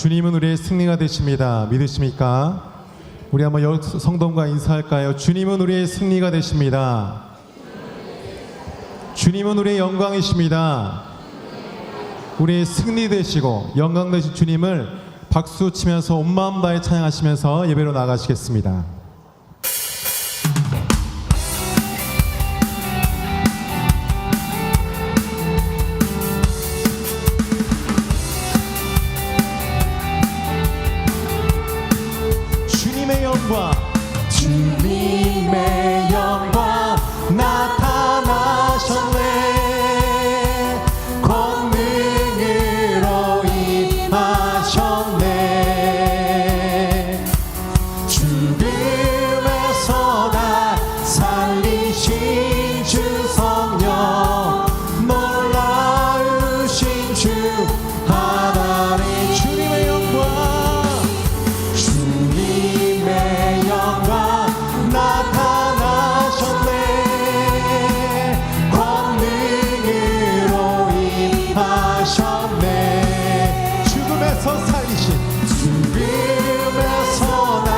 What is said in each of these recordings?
주님은 우리의 승리가 되십니다. 믿으십니까? 우리 한번 성dom과 인사할까요? 주님은 우리의 승리가 되십니다. 주님은 우리의 영광이십니다. 우리의 승리 되시고 영광 되신 주님을 박수 치면서 온 마음 다해 찬양하시면서 예배로 나가시겠습니다. 주님의 영광 나타나셨네. 권능으로 임하셨네. 죽음에서 날 살리신 주 성령, 놀라우신 주 하나님. 주님의 영광, 주님의 영광 나타나셨네. 권능으로 임하셨네. 죽음에서 날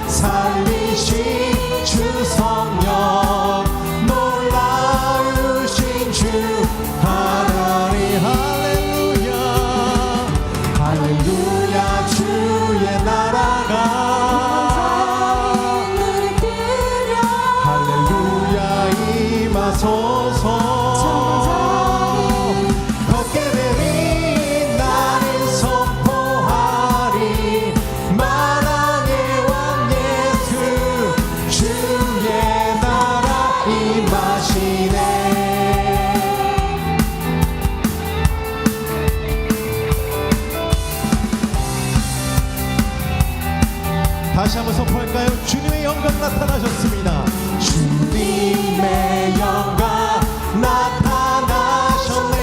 살리신 주 성령, 놀라우신 주 하나님. 할렐루야, 할렐루야. 주의 나라가 걷게 되니 나를 선포하리. 만왕의 왕 예수, 주의 나라 임하시네. 다시 한번 선포할까요? 주님의 영광 나타나셨습니다. 주님의 영광 나타나셨네.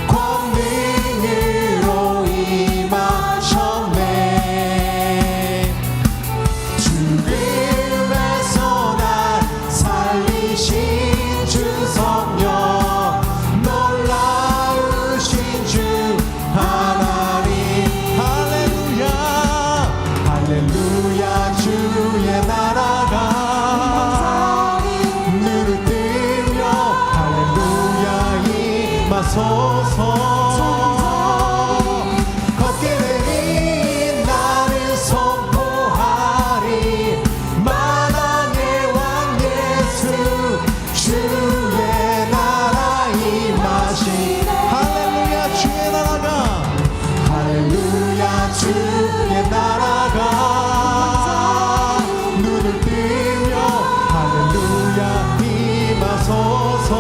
권능으로 임하셨네. 죽음에서 날 살리신 주 성령, 놀라우신 주 하나님. 할렐루야, 할렐루야. 주의 나라가 걷게 되니 나를 선포하리. 만왕의 왕 예수, 주의 나라 임하시. 할렐루야. 주의 나라가, 할렐루야. 주의 나라가 눈을 뜨며 할렐루야 임하소서.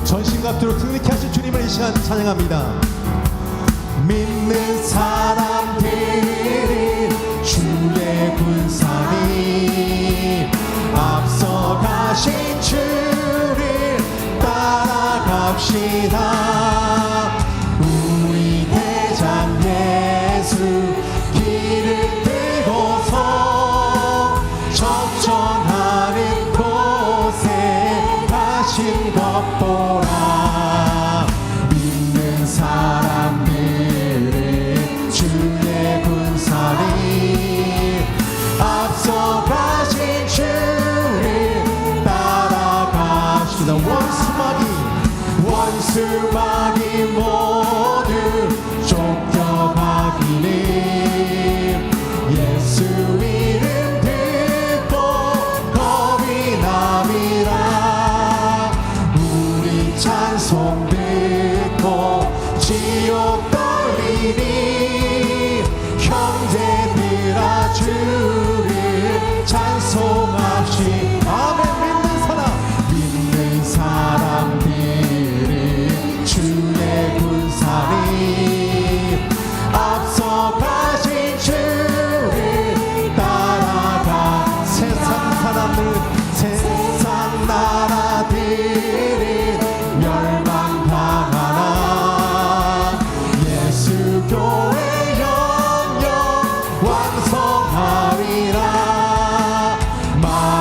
전신갑주로 승리케 하신 주님을 이 시간 찬양합니다. 믿는 사람들이 주의 군사님, 앞서가신 주를 따라갑시다. 우리 대장 예수 길을 들고서 적전하는 곳에 가신 것 보라. 믿는 사람들은 주의 군사님, 앞서가신 주를 따라갑시다. 원수마귀 모두 쫓겨가기를 예수 이름 듣고 겁이 남이라.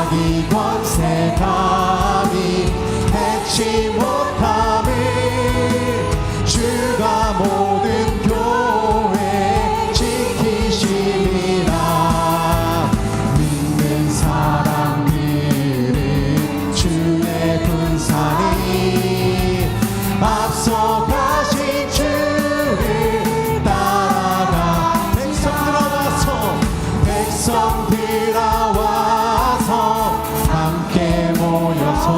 마귀 권세 감히 해치 못함을 주가 모든 교회 지키심이라. 믿는 사람들은 주의 군사니 앞서가신 주를 따라가. 백성들아 와서 함께 모여서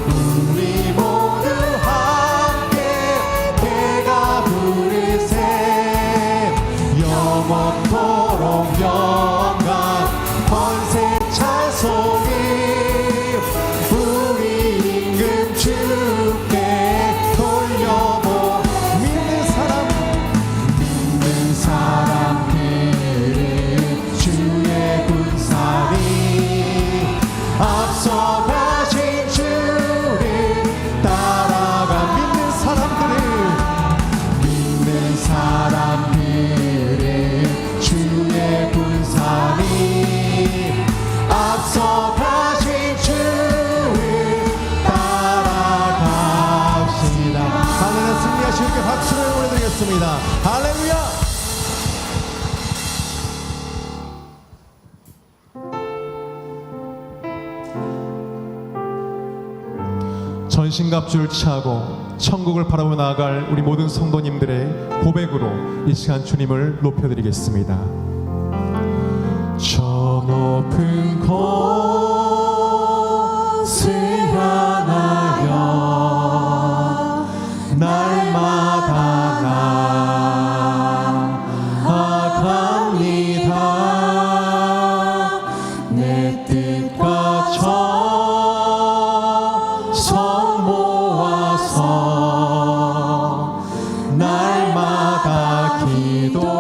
우리 모두 함께 내가 부르세. 영원토록 영광 권세 찬송을 우리 임금 주께 돌려보. 믿는 사람들은 주의 군사니 앞서가신 주를 따라가. 믿는 사람들은 주의 군사니 앞서가신 주를 따라갑시다. 할렐루야. 승리하신 주께 박수를 보내드리겠습니다. 할렐루야. 전신갑주를 차고 천국을 바라보며 나아갈 우리 모든 성도님들의 고백으로 이 시간 주님을 높여드리겠습니다. 저 높은 곳을 향하여 날마다 나아갑니다. 내 뜻과 정성 모아서 날마다 기도합니다.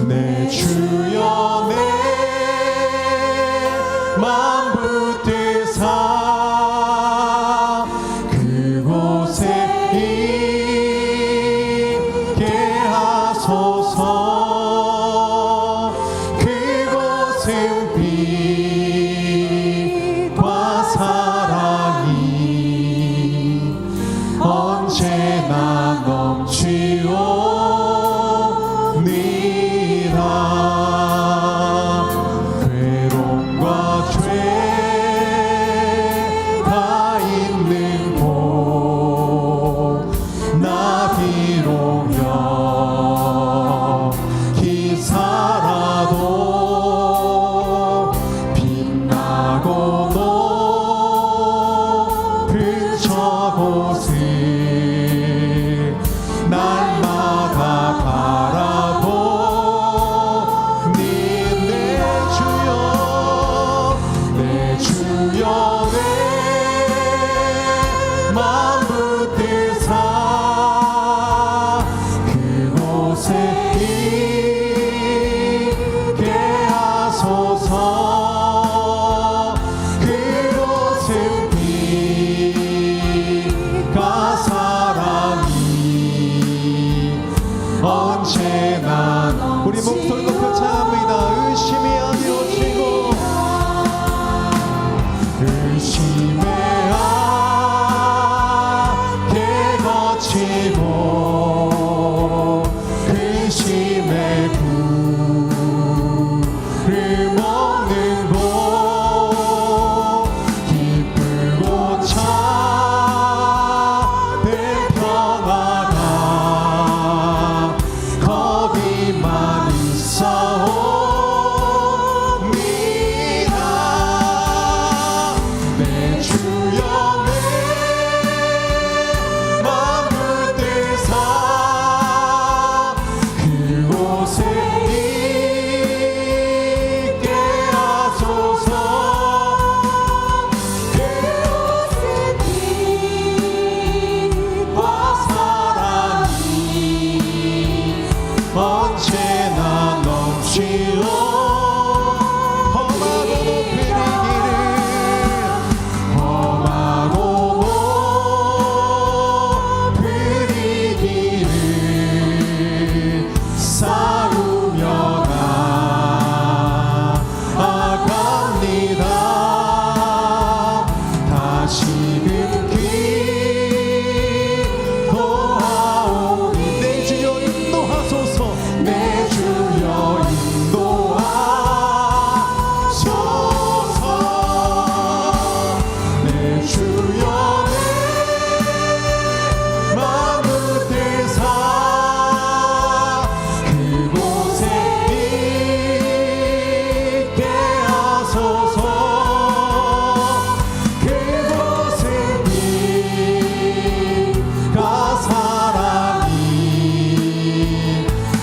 내 주여 내 맘 붙드사 그곳에 있게 하소서. 그곳은 빛과 사랑이 언제나 넘치옵니다. 괴로움과 죄가 있는 곳 나 비록 여기 살아도 빛나고 높은 저곳을 날마다 바라보니 내 주여 내 맘 붙드사 그곳에 있게 하소서. 그곳은 빛과 사랑이 언제나. 우리 목소리 높여 찬양합니다. 의심이 아니오시고 의심의 악에 거치고 의심의 불을 먹는 곳 기쁘고 참된 평화가 거기만 있사옵니다. 내 주여 내 맘 붙드사 그곳에 있게 하소서. 그곳에 빛과 사랑이 언제나 넘치오. 험하고 높은 이 길을 험하고 높은 이 길을 산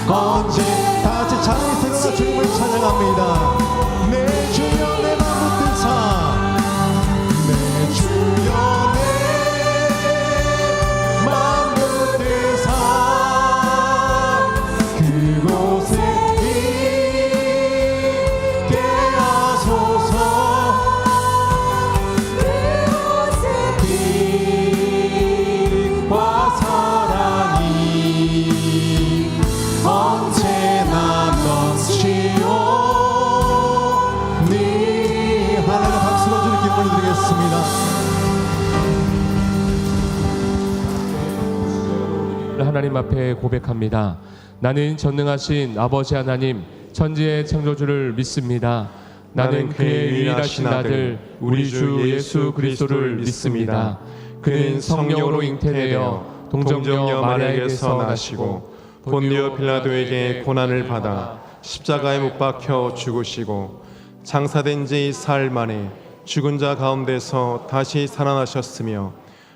언제 다 같이 찬양이 일어나 주님을 찬양합니다. 내 주여 내 맘 붙들사 내 주여 내 맘 붙들사 그곳에 있게 하소서. 빛과 사랑이 언제나 넘치오니. 하나님 박수로 주님 기쁨을 드리겠습니다. 하나님 앞에 고백합니다. 나는 전능하신 아버지 하나님 천지의 창조주를 믿습니다. 나는 그의 유일하신 아들 우리 주 예수 그리스도를 믿습니다. 그는 성령으로 잉태되어 동정녀 마리아에게서 나시고 본디오 빌라도에게 고난을 받아 십자가에 못 박혀 죽으시고 장사된 지 사흘 만에 죽은 자 가운데서 다시 살아나셨으며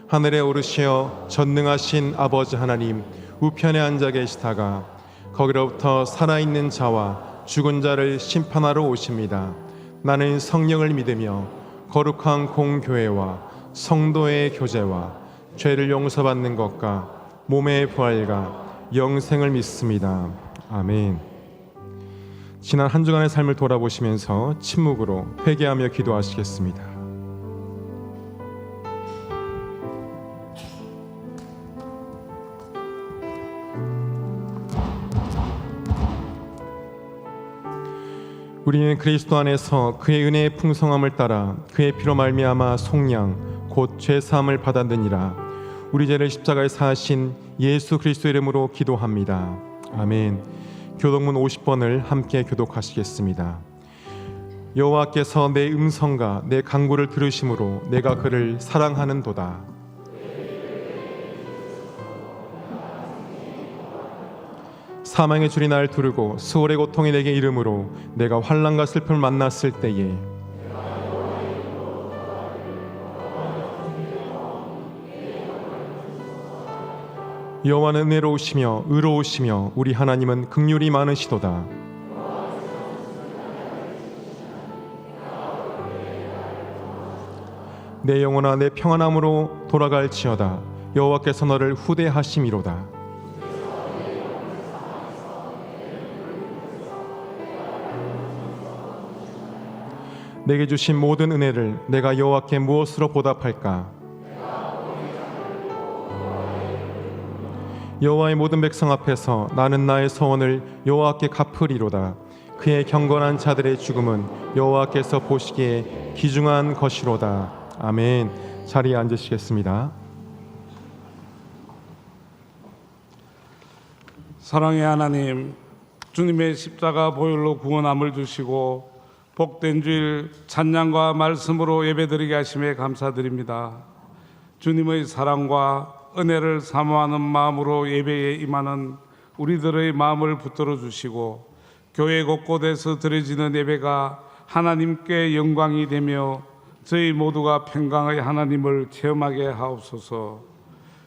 하늘에 오르시어 전능하신 아버지 하나님 우편에 앉아 계시다가 거기로부터 살아있는 자와 죽은 자를 심판하러 오십니다. 나는 성령을 믿으며 거룩한 공교회와 성도의 교제와 죄를 용서받는 것과 몸의 부활과 영생을 믿습니다. 아멘. 지난 한 주간의 삶을 돌아보시면서 침묵으로 회개하며 기도하시겠습니다. 우리는 그리스도 안에서 그의 은혜의 풍성함을 따라 그의 피로 말미암아 속량 곧 죄사함을 받았느니라. 우리 죄를 십자가에 사하신 예수 그리스도 이름으로 기도합니다. 아멘. 교독문 50번을 함께 교독하시겠습니다. 여호와께서 내 음성과 내 간구를 들으심으로 내가 그를 사랑하는도다. 사망의 줄이 날 두르고 수월의 고통이 내게 이름으로 내가 환난과 슬픔을 만났을 때에 여호와는 은혜로우시며 의로우시며 우리 하나님은 긍휼이 많으시도다. 내 영혼아 내 평안함으로 돌아갈지어다. 여호와께서 너를 후대하심이로다. 내게 주신 모든 은혜를 내가 여호와께 무엇으로 보답할까? 여호와의 모든 백성 앞에서 나는 나의 소원을 여호와께 갚으리로다. 그의 경건한 자들의 죽음은 여호와께서 보시기에 귀중한 것이로다. 아멘. 자리에 앉으시겠습니다. 사랑의 하나님, 주님의 십자가 보혈로 구원함을 주시고 복된 주일 찬양과 말씀으로 예배드리게 하심에 감사드립니다. 주님의 사랑과 은혜를 사모하는 마음으로 예배에 임하는 우리들의 마음을 붙들어 주시고 교회 곳곳에서 드려지는 예배가 하나님께 영광이 되며 저희 모두가 평강의 하나님을 체험하게 하옵소서.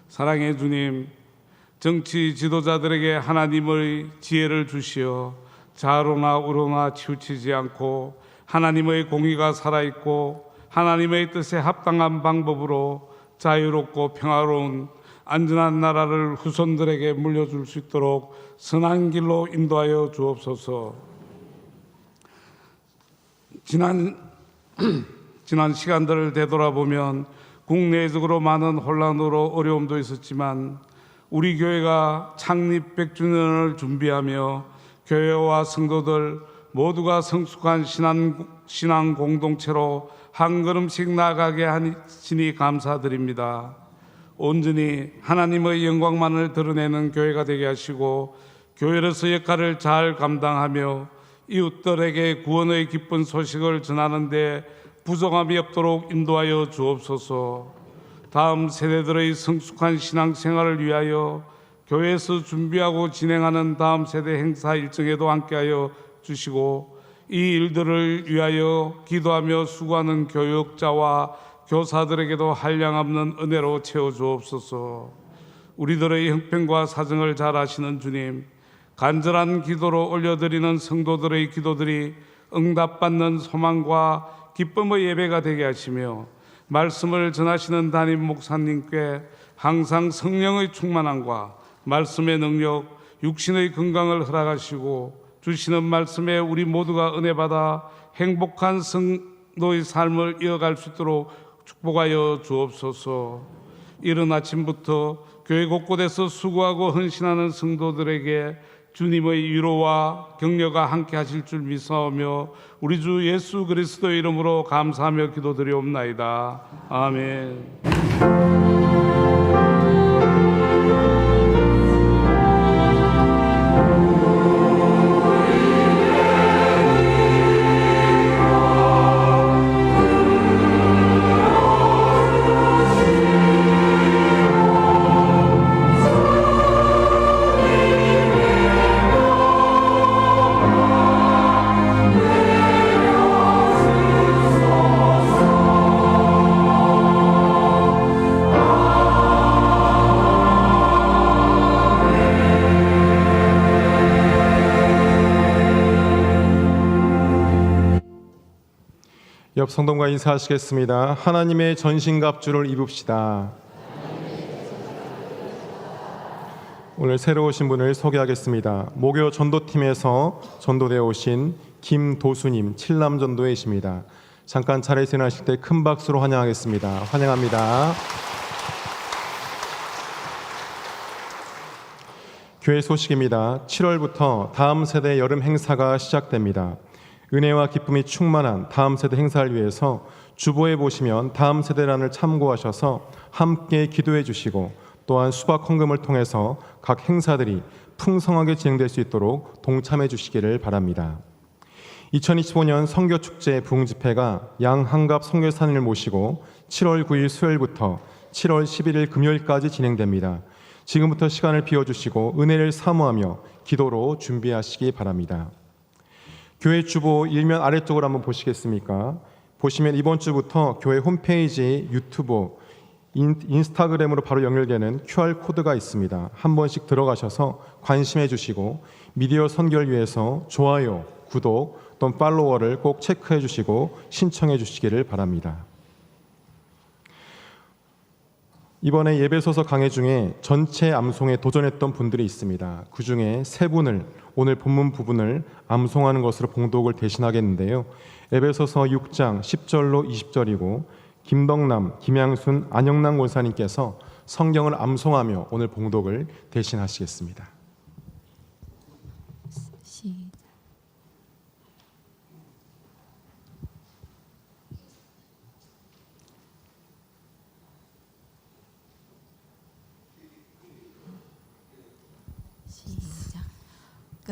사랑의 주님, 정치 지도자들에게 하나님의 지혜를 주시어 좌로나 우로나 치우치지 않고 하나님의 공의가 살아있고 하나님의 뜻에 합당한 방법으로 자유롭고 평화로운 안전한 나라를 후손들에게 물려줄 수 있도록 선한 길로 인도하여 주옵소서. 지난 시간들을 되돌아보면 국내적으로 많은 혼란으로 어려움도 있었지만 우리 교회가 창립 100주년을 준비하며 교회와 성도들 모두가 성숙한 신앙 공동체로 한 걸음씩 나아가게 하시니 감사드립니다. 온전히 하나님의 영광만을 드러내는 교회가 되게 하시고 교회로서 역할을 잘 감당하며 이웃들에게 구원의 기쁜 소식을 전하는 데 부족함이 없도록 인도하여 주옵소서. 다음 세대들의 성숙한 신앙생활을 위하여 교회에서 준비하고 진행하는 다음 세대 행사 일정에도 함께하여 주시고 이 일들을 위하여 기도하며 수고하는 교육자와 교사들에게도 한량없는 은혜로 채워주옵소서. 우리들의 형편과 사정을 잘 아시는 주님, 간절한 기도로 올려드리는 성도들의 기도들이 응답받는 소망과 기쁨의 예배가 되게 하시며 말씀을 전하시는 담임 목사님께 항상 성령의 충만함과 말씀의 능력, 육신의 건강을 허락하시고 주시는 말씀에 우리 모두가 은혜 받아 행복한 성도의 삶을 이어갈 수 있도록 축복하여 주옵소서. 이른 아침부터 교회 곳곳에서 수고하고 헌신하는 성도들에게 주님의 위로와 격려가 함께 하실 줄 믿사오며 우리 주 예수 그리스도의 이름으로 감사하며 기도드리옵나이다. 아멘. 옆 성도과 인사하시겠습니다. 하나님의 전신갑주를 입읍시다. 오늘 새로 오신 분을 소개하겠습니다. 목요 전도팀에서 전도되어 오신 김도수님, 칠남전도회이십니다. 잠깐 차례 지나실 때 큰 박수로 환영하겠습니다. 환영합니다. 교회 소식입니다. 7월부터 다음 세대 여름 행사가 시작됩니다. 은혜와 기쁨이 충만한 다음 세대 행사를 위해서 주보에 보시면 다음 세대란을 참고하셔서 함께 기도해 주시고 또한 수박 헌금을 통해서 각 행사들이 풍성하게 진행될 수 있도록 동참해 주시기를 바랍니다. 2025년 선교축제 부흥집회가 양한갑 선교사님을 모시고 7월 9일 수요일부터 7월 11일 금요일까지 진행됩니다. 지금부터 시간을 비워주시고 은혜를 사모하며 기도로 준비하시기 바랍니다. 교회 주보 일면 아래쪽으로 한번 보시겠습니까? 보시면 이번 주부터 교회 홈페이지, 유튜브, 인스타그램으로 바로 연결되는 QR코드가 있습니다. 한 번씩 들어가셔서 관심해 주시고 미디어 선교를 위해서 좋아요, 구독 또는 팔로워를 꼭 체크해 주시고 신청해 주시기를 바랍니다. 이번에 예배소서 강해 중에 전체 암송에 도전했던 분들이 있습니다. 그 중에 세 분을 오늘 본문 부분을 암송하는 것으로 봉독을 대신하겠는데요. 에베소서 6장 10절로 20절이고 김덕남, 김양순, 안영남 권사님께서 성경을 암송하며 오늘 봉독을 대신하시겠습니다.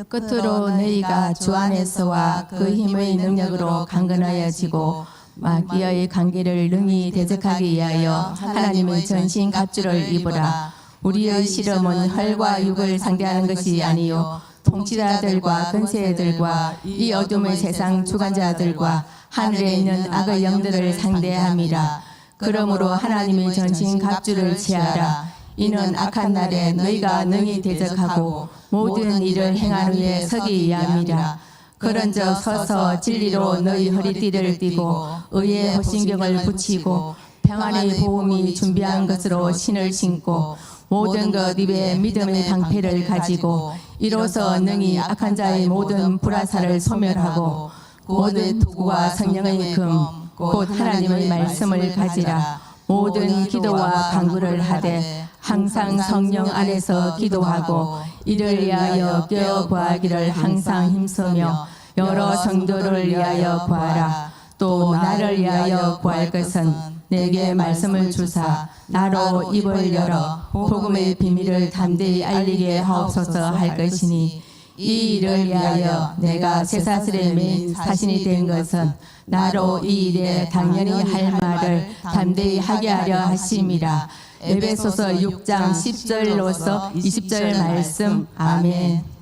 끝으로 너희가 주 안에서와 그 힘의 능력으로 강건하여지고 마귀의 관계를 능히 대적하기 위하여 하나님의 전신 갑주를 입으라. 우리의 실험은 혈과 육을 상대하는 것이 아니요 통치자들과 권세들과 이 어둠의 세상 주관자들과 하늘에 있는 악의 영들을 상대함이라. 그러므로 하나님의 전신 갑주를 취하라. 이는 악한 날에 너희가 능히 대적하고 모든 일을 행하는 위에 서기 위함이라. 그런즉 서서 진리로 너희 허리띠를 띠고 의의 호신경을 붙이고 평안의 보험이 준비한 것으로 신을 신고 모든 것 입에 믿음의 방패를 가지고 이로써 능히 악한 자의 모든 불화살을 소멸하고 모든 투구와 성령의 금 곧 하나님의 말씀을 가지라. 모든 기도와 간구를 하되 항상 성령 안에서 기도하고 이를 위하여 깨어 구하기를 항상 힘쓰며 여러 성도를 위하여 구하라. 또 나를 위하여 구할 것은 내게 말씀을 주사 나로 입을 열어 복음의 비밀을 담대히 알리게 하옵소서 할 것이니 이 일을 위하여 내가 쇠사슬에 매인 사신이 된 것은 나로 이 일에 당연히 할 말을 담대히 하게 하려 하심이라. 에베소서 6장 10절로서 20절 말씀. 아멘.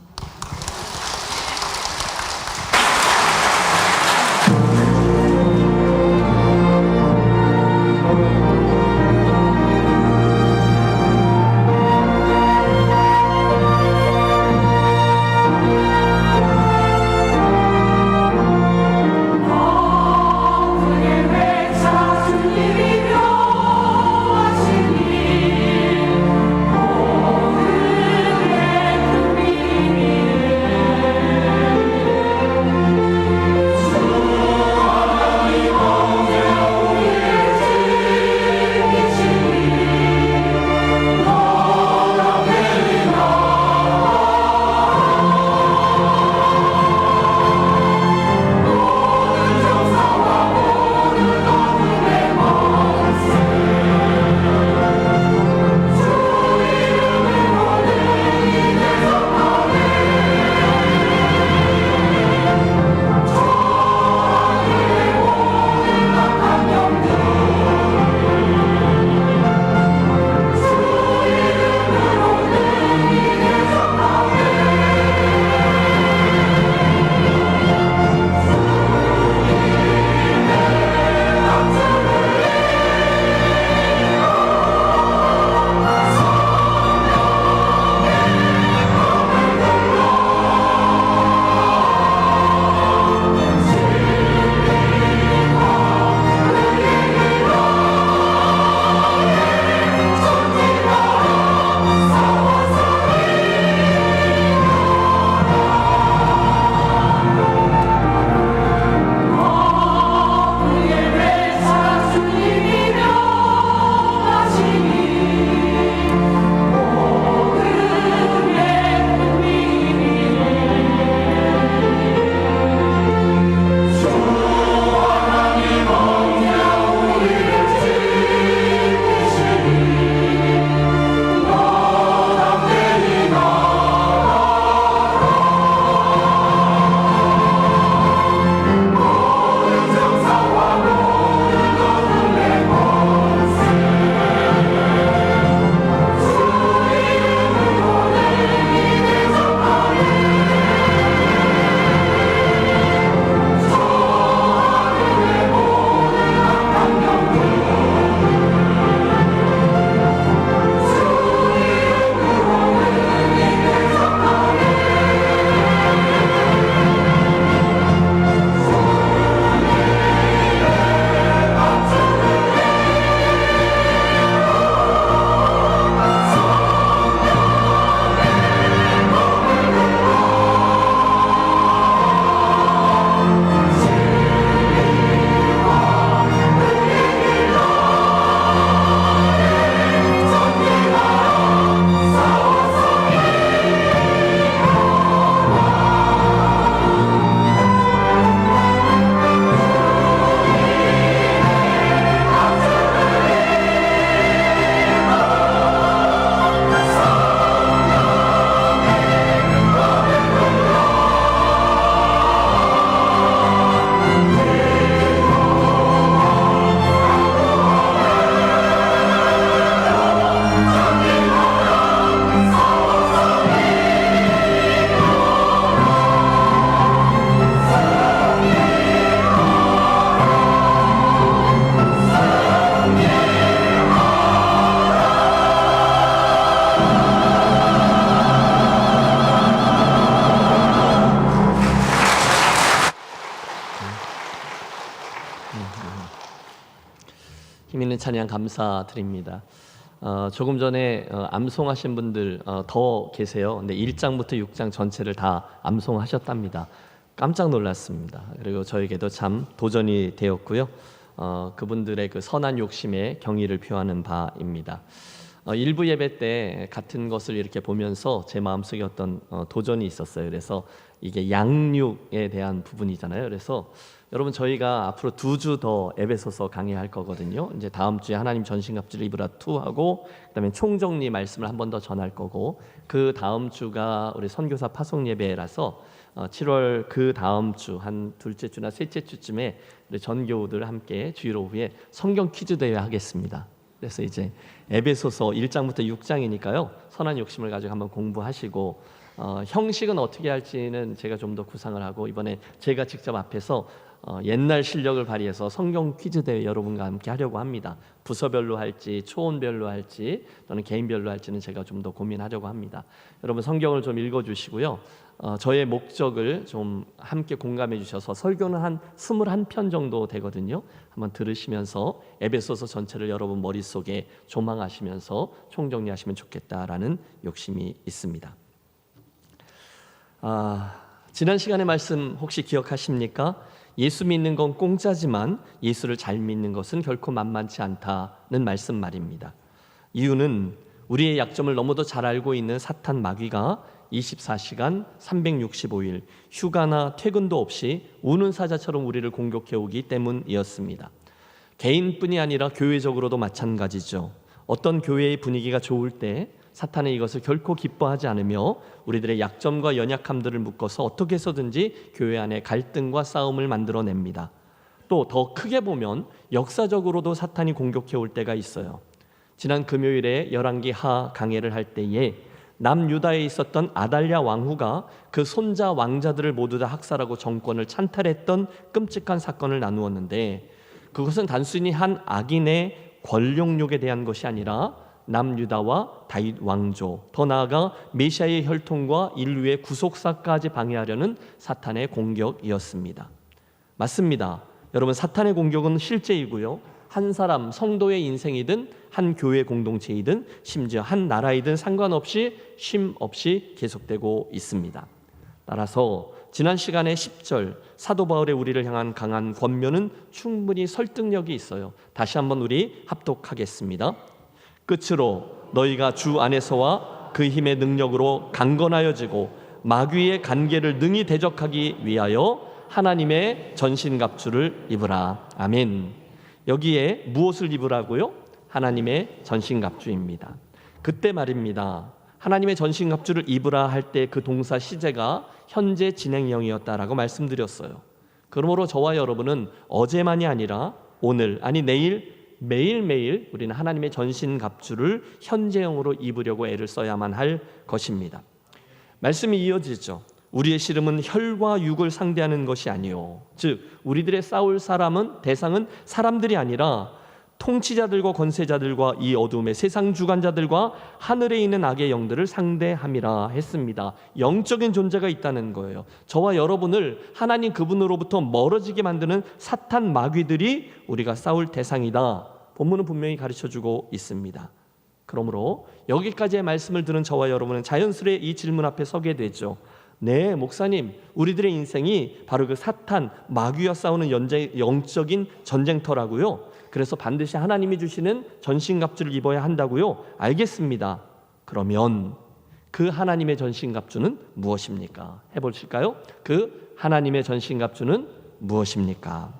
주님 찬양 감사드립니다. 조금 전에 암송하신 분들 더 계세요. 근데 1장부터 6장 전체를 다 암송하셨답니다. 깜짝 놀랐습니다. 그리고 저에게도 참 도전이 되었고요. 그분들의 그 선한 욕심에 경의를 표하는 바입니다. 일부 예배 때 같은 것을 이렇게 보면서 제 마음속에 어떤 도전이 있었어요. 그래서 이게 양육에 대한 부분이잖아요. 그래서 여러분 저희가 앞으로 2주 더 에베소서 강의할 거거든요. 이제 다음 주에 하나님 전신갑주를 입으라 2하고 그다음에 총정리 말씀을 한 번 더 전할 거고 그 다음 주가 우리 선교사 파송 예배라서 7월 그 다음 주 한 둘째 주나 셋째 주쯤에 우리 전교우들 함께 주일 오후에 성경 퀴즈 대회 하겠습니다. 그래서 이제 에베소서 1장부터 6장이니까요. 선한 욕심을 가지고 한번 공부하시고 형식은 어떻게 할지는 제가 좀 더 구상을 하고 이번에 제가 직접 앞에서 옛날 실력을 발휘해서 성경 퀴즈 대회 여러분과 함께 하려고 합니다. 부서별로 할지 초원별로 할지 또는 개인별로 할지는 제가 좀 더 고민하려고 합니다. 여러분 성경을 좀 읽어주시고요. 저의 목적을 좀 함께 공감해 주셔서 설교는 한 21편 정도 되거든요. 한번 들으시면서 에베소서 전체를 여러분 머릿속에 조망하시면서 총정리하시면 좋겠다라는 욕심이 있습니다. 지난 시간의 말씀 혹시 기억하십니까? 예수 믿는 건 공짜지만 예수를 잘 믿는 것은 결코 만만치 않다는 말씀 말입니다. 이유는 우리의 약점을 너무도 잘 알고 있는 사탄 마귀가 24시간 365일 휴가나 퇴근도 없이 우는 사자처럼 우리를 공격해 오기 때문이었습니다. 개인뿐이 아니라 교회적으로도 마찬가지죠. 어떤 교회의 분위기가 좋을 때 사탄은 이것을 결코 기뻐하지 않으며 우리들의 약점과 연약함들을 묶어서 어떻게 해서든지 교회 안에 갈등과 싸움을 만들어냅니다. 또 더 크게 보면 역사적으로도 사탄이 공격해 올 때가 있어요. 지난 금요일에 열왕기 하 강해를 할 때에 남유다에 있었던 아달랴 왕후가 그 손자 왕자들을 모두 다 학살하고 정권을 찬탈했던 끔찍한 사건을 나누었는데 그것은 단순히 한 악인의 권력욕에 대한 것이 아니라 남유다와 다윗 왕조, 더 나아가 메시아의 혈통과 인류의 구속사까지 방해하려는 사탄의 공격이었습니다. 맞습니다. 여러분 사탄의 공격은 실제이고요. 한 사람 성도의 인생이든 한 교회 공동체이든 심지어 한 나라이든 상관없이 쉼 없이 계속되고 있습니다. 따라서 지난 시간에 10절 사도 바울의 우리를 향한 강한 권면은 충분히 설득력이 있어요. 다시 한번 우리 합독하겠습니다. 끝으로 너희가 주 안에서와 그 힘의 능력으로 강건하여지고 마귀의 간계를 능히 대적하기 위하여 하나님의 전신갑주를 입으라. 아멘. 여기에 무엇을 입으라고요? 하나님의 전신갑주입니다. 그때 말입니다. 하나님의 전신갑주를 입으라 할 때 그 동사 시제가 현재 진행형이었다라고 말씀드렸어요. 그러므로 저와 여러분은 어제만이 아니라 오늘 아니 내일 매일매일 우리는 하나님의 전신갑주를 현재형으로 입으려고 애를 써야만 할 것입니다. 말씀이 이어지죠. 우리의 씨름은 혈과 육을 상대하는 것이 아니요 즉 우리들의 싸울 대상은 사람들이 아니라 통치자들과 권세자들과 이 어둠의 세상 주관자들과 하늘에 있는 악의 영들을 상대함이라 했습니다. 영적인 존재가 있다는 거예요. 저와 여러분을 하나님 그분으로부터 멀어지게 만드는 사탄 마귀들이 우리가 싸울 대상이다. 본문은 분명히 가르쳐주고 있습니다. 그러므로 여기까지의 말씀을 들은 저와 여러분은 자연스레 이 질문 앞에 서게 되죠. 네, 목사님, 우리들의 인생이 바로 그 사탄 마귀와 싸우는 영적인 전쟁터라고요. 그래서 반드시 하나님이 주시는 전신갑주를 입어야 한다고요. 알겠습니다. 그러면 그 하나님의 전신갑주는 무엇입니까? 해보실까요? 그 하나님의 전신갑주는 무엇입니까?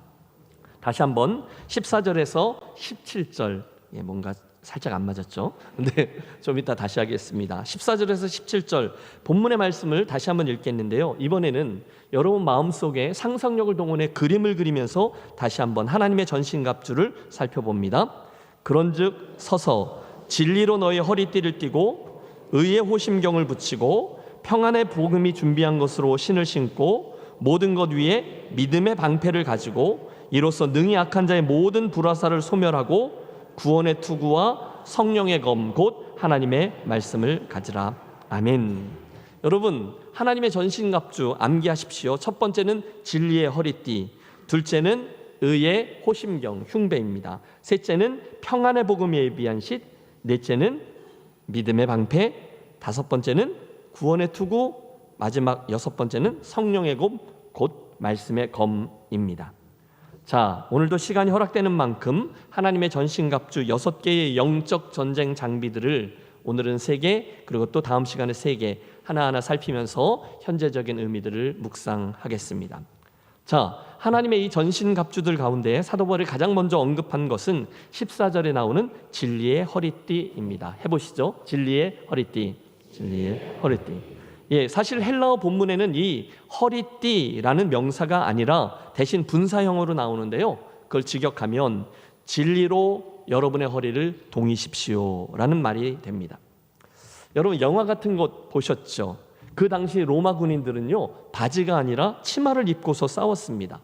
다시 한번 14절에서 17절 뭔가 살짝 안 맞았죠? 근데 좀 이따 다시 하겠습니다. 14절에서 17절 본문의 말씀을 다시 한번 읽겠는데요. 이번에는 여러분 마음속에 상상력을 동원해 그림을 그리면서 다시 한번 하나님의 전신갑주를 살펴봅니다. 그런즉 서서 진리로 너의 허리띠를 띠고 의의 호심경을 붙이고 평안의 복음이 준비한 것으로 신을 신고 모든 것 위에 믿음의 방패를 가지고 이로써 능히 악한 자의 모든 불화살을 소멸하고 구원의 투구와 성령의 검 곧 하나님의 말씀을 가지라. 아멘. 여러분 하나님의 전신갑주 암기하십시오. 첫 번째는 진리의 허리띠, 둘째는 의의 호심경, 흉배입니다. 셋째는 평안의 복음 예비한 시, 넷째는 믿음의 방패, 다섯 번째는 구원의 투구, 마지막 여섯 번째는 성령의 검, 곧 말씀의 검입니다. 자, 오늘도 시간이 허락되는 만큼 하나님의 전신갑주 6개의 영적 전쟁 장비들을 오늘은 3개, 그리고 또 다음 시간에 3개 하나하나 살피면서 현재적인 의미들을 묵상하겠습니다. 자, 하나님의 이 전신갑주들 가운데 사도 바울이 가장 먼저 언급한 것은 14절에 나오는 진리의 허리띠입니다. 해보시죠. 진리의 허리띠, 진리의 허리띠. 예, 사실 헬라어 본문에는 이 허리띠라는 명사가 아니라 대신 분사형으로 나오는데요. 그걸 직역하면 진리로 여러분의 허리를 동이십시오라는 말이 됩니다. 여러분 영화 같은 것 보셨죠? 그 당시 로마 군인들은요, 바지가 아니라 치마를 입고서 싸웠습니다.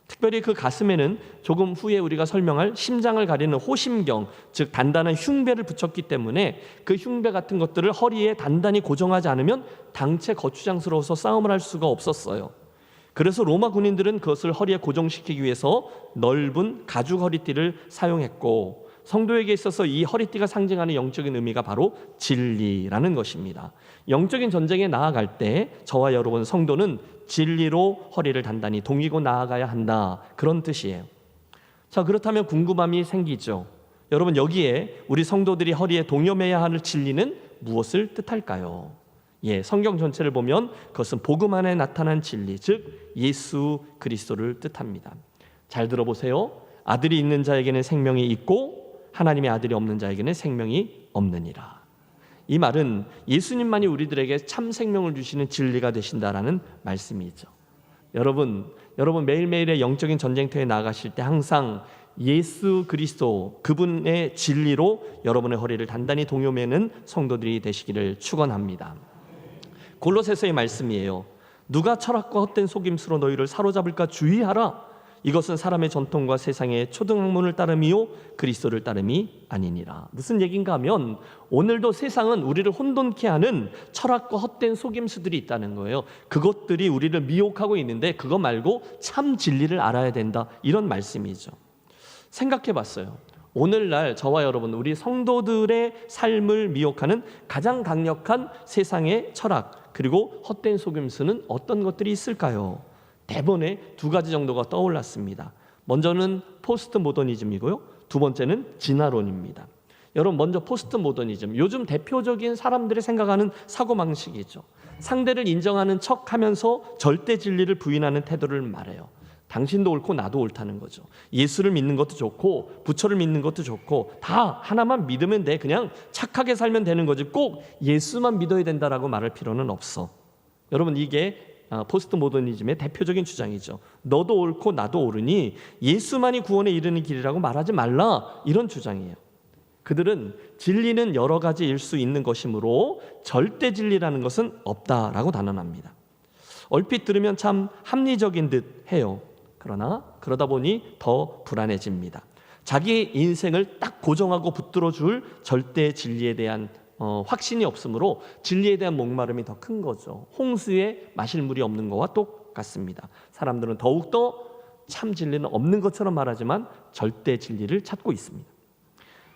특별히 그 가슴에는 조금 후에 우리가 설명할 심장을 가리는 호심경, 즉 단단한 흉배를 붙였기 때문에 그 흉배 같은 것들을 허리에 단단히 고정하지 않으면 당체 거추장스러워서 싸움을 할 수가 없었어요. 그래서 로마 군인들은 그것을 허리에 고정시키기 위해서 넓은 가죽 허리띠를 사용했고, 성도에게 있어서 이 허리띠가 상징하는 영적인 의미가 바로 진리라는 것입니다. 영적인 전쟁에 나아갈 때 저와 여러분 성도는 진리로 허리를 단단히 동이고 나아가야 한다, 그런 뜻이에요. 자, 그렇다면 궁금함이 생기죠. 여러분, 여기에 우리 성도들이 허리에 동여매야 할 진리는 무엇을 뜻할까요? 예, 성경 전체를 보면 그것은 복음 안에 나타난 진리, 즉 예수 그리스도를 뜻합니다. 잘 들어보세요. 아들이 있는 자에게는 생명이 있고 하나님의 아들이 없는 자에게는 생명이 없느니라. 이 말은 예수님만이 우리들에게 참 생명을 주시는 진리가 되신다라는 말씀이죠. 여러분 매일매일의 영적인 전쟁터에 나가실 때 항상 예수 그리스도, 그분의 진리로 여러분의 허리를 단단히 동요매는 성도들이 되시기를 축원합니다. 골로새서의 말씀이에요. 누가 철학과 헛된 속임수로 너희를 사로잡을까 주의하라. 이것은 사람의 전통과 세상의 초등학문을 따름이요 그리스도를 따름이 아니니라. 무슨 얘기인가 하면 오늘도 세상은 우리를 혼돈케 하는 철학과 헛된 속임수들이 있다는 거예요. 그것들이 우리를 미혹하고 있는데 그거 말고 참 진리를 알아야 된다, 이런 말씀이죠. 생각해 봤어요. 오늘날 저와 여러분, 우리 성도들의 삶을 미혹하는 가장 강력한 세상의 철학 그리고 헛된 속임수는 어떤 것들이 있을까요? 대본에 2가지 정도가 떠올랐습니다. 먼저는 포스트 모더니즘이고요, 두 번째는 진화론입니다. 여러분, 먼저 포스트 모더니즘, 요즘 대표적인 사람들이 생각하는 사고방식이죠. 상대를 인정하는 척하면서 절대 진리를 부인하는 태도를 말해요. 당신도 옳고 나도 옳다는 거죠. 예수를 믿는 것도 좋고 부처를 믿는 것도 좋고 다 하나만 믿으면 돼, 그냥 착하게 살면 되는 거지 꼭 예수만 믿어야 된다라고 말할 필요는 없어. 여러분, 이게 포스트 모더니즘의 대표적인 주장이죠. 너도 옳고 나도 옳으니 예수만이 구원에 이르는 길이라고 말하지 말라, 이런 주장이에요. 그들은 진리는 여러 가지일 수 있는 것이므로 절대 진리라는 것은 없다라고 단언합니다. 얼핏 들으면 참 합리적인 듯 해요. 그러나 그러다 보니 더 불안해집니다. 자기 인생을 딱 고정하고 붙들어줄 절대 진리에 대한 확신이 없으므로 진리에 대한 목마름이 더 큰 거죠. 홍수에 마실 물이 없는 것과 똑같습니다. 사람들은 더욱더 참 진리는 없는 것처럼 말하지만 절대 진리를 찾고 있습니다.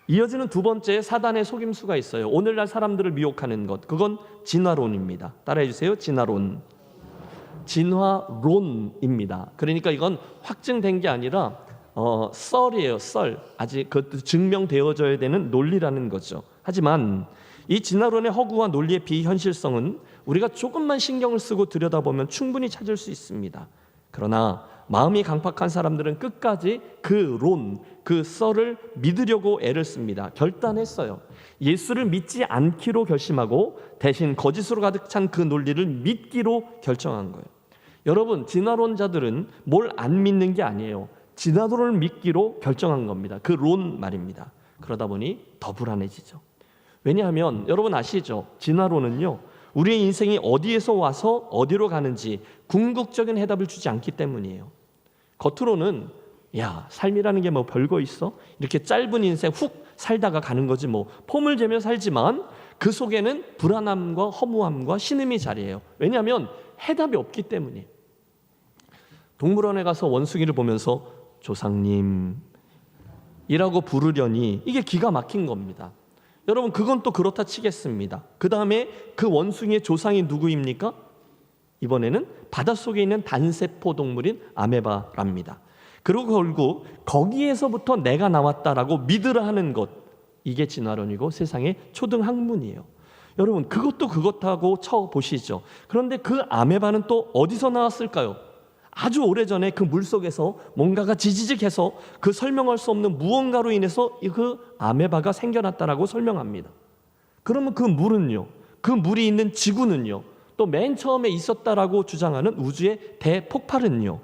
이어지는 두 번째 사단의 속임수가 있어요. 오늘날 사람들을 미혹하는 것, 그건 진화론입니다. 따라해 주세요. 진화론. 진화론입니다. 그러니까 이건 확증된 게 아니라 썰이에요. 썰. 아직 그것도 증명되어져야 되는 논리라는 거죠. 하지만 이 진화론의 허구와 논리의 비현실성은 우리가 조금만 신경을 쓰고 들여다보면 충분히 찾을 수 있습니다. 그러나 마음이 강팍한 사람들은 끝까지 그 론, 그 썰을 믿으려고 애를 씁니다. 결단했어요. 예수를 믿지 않기로 결심하고 대신 거짓으로 가득 찬 그 논리를 믿기로 결정한 거예요. 여러분, 진화론자들은 뭘 안 믿는 게 아니에요. 진화론을 믿기로 결정한 겁니다. 그 론 말입니다. 그러다 보니 더 불안해지죠. 왜냐하면 여러분 아시죠? 진화론은요, 우리의 인생이 어디에서 와서 어디로 가는지 궁극적인 해답을 주지 않기 때문이에요. 겉으로는 야, 삶이라는 게 뭐 별거 있어? 이렇게 짧은 인생 훅 살다가 가는 거지 뭐, 폼을 재며 살지만 그 속에는 불안함과 허무함과 신음이 자리해요. 왜냐하면 해답이 없기 때문이에요. 동물원에 가서 원숭이를 보면서 조상님이라고 부르려니 이게 기가 막힌 겁니다. 여러분, 그건 또 그렇다 치겠습니다. 그 다음에 그 원숭이의 조상이 누구입니까? 이번에는 바닷속에 있는 단세포 동물인 아메바랍니다. 그리고 결국 거기에서부터 내가 나왔다라고 믿으라 하는 것, 이게 진화론이고 세상의 초등학문이에요. 여러분, 그것도 그렇다고 쳐보시죠. 그런데 그 아메바는 또 어디서 나왔을까요? 아주 오래전에 그 물속에서 뭔가가 지지직해서 그 설명할 수 없는 무언가로 인해서 그 아메바가 생겨났다라고 설명합니다. 그러면 그 물은요, 그 물이 있는 지구는요, 또 맨 처음에 있었다라고 주장하는 우주의 대폭발은요,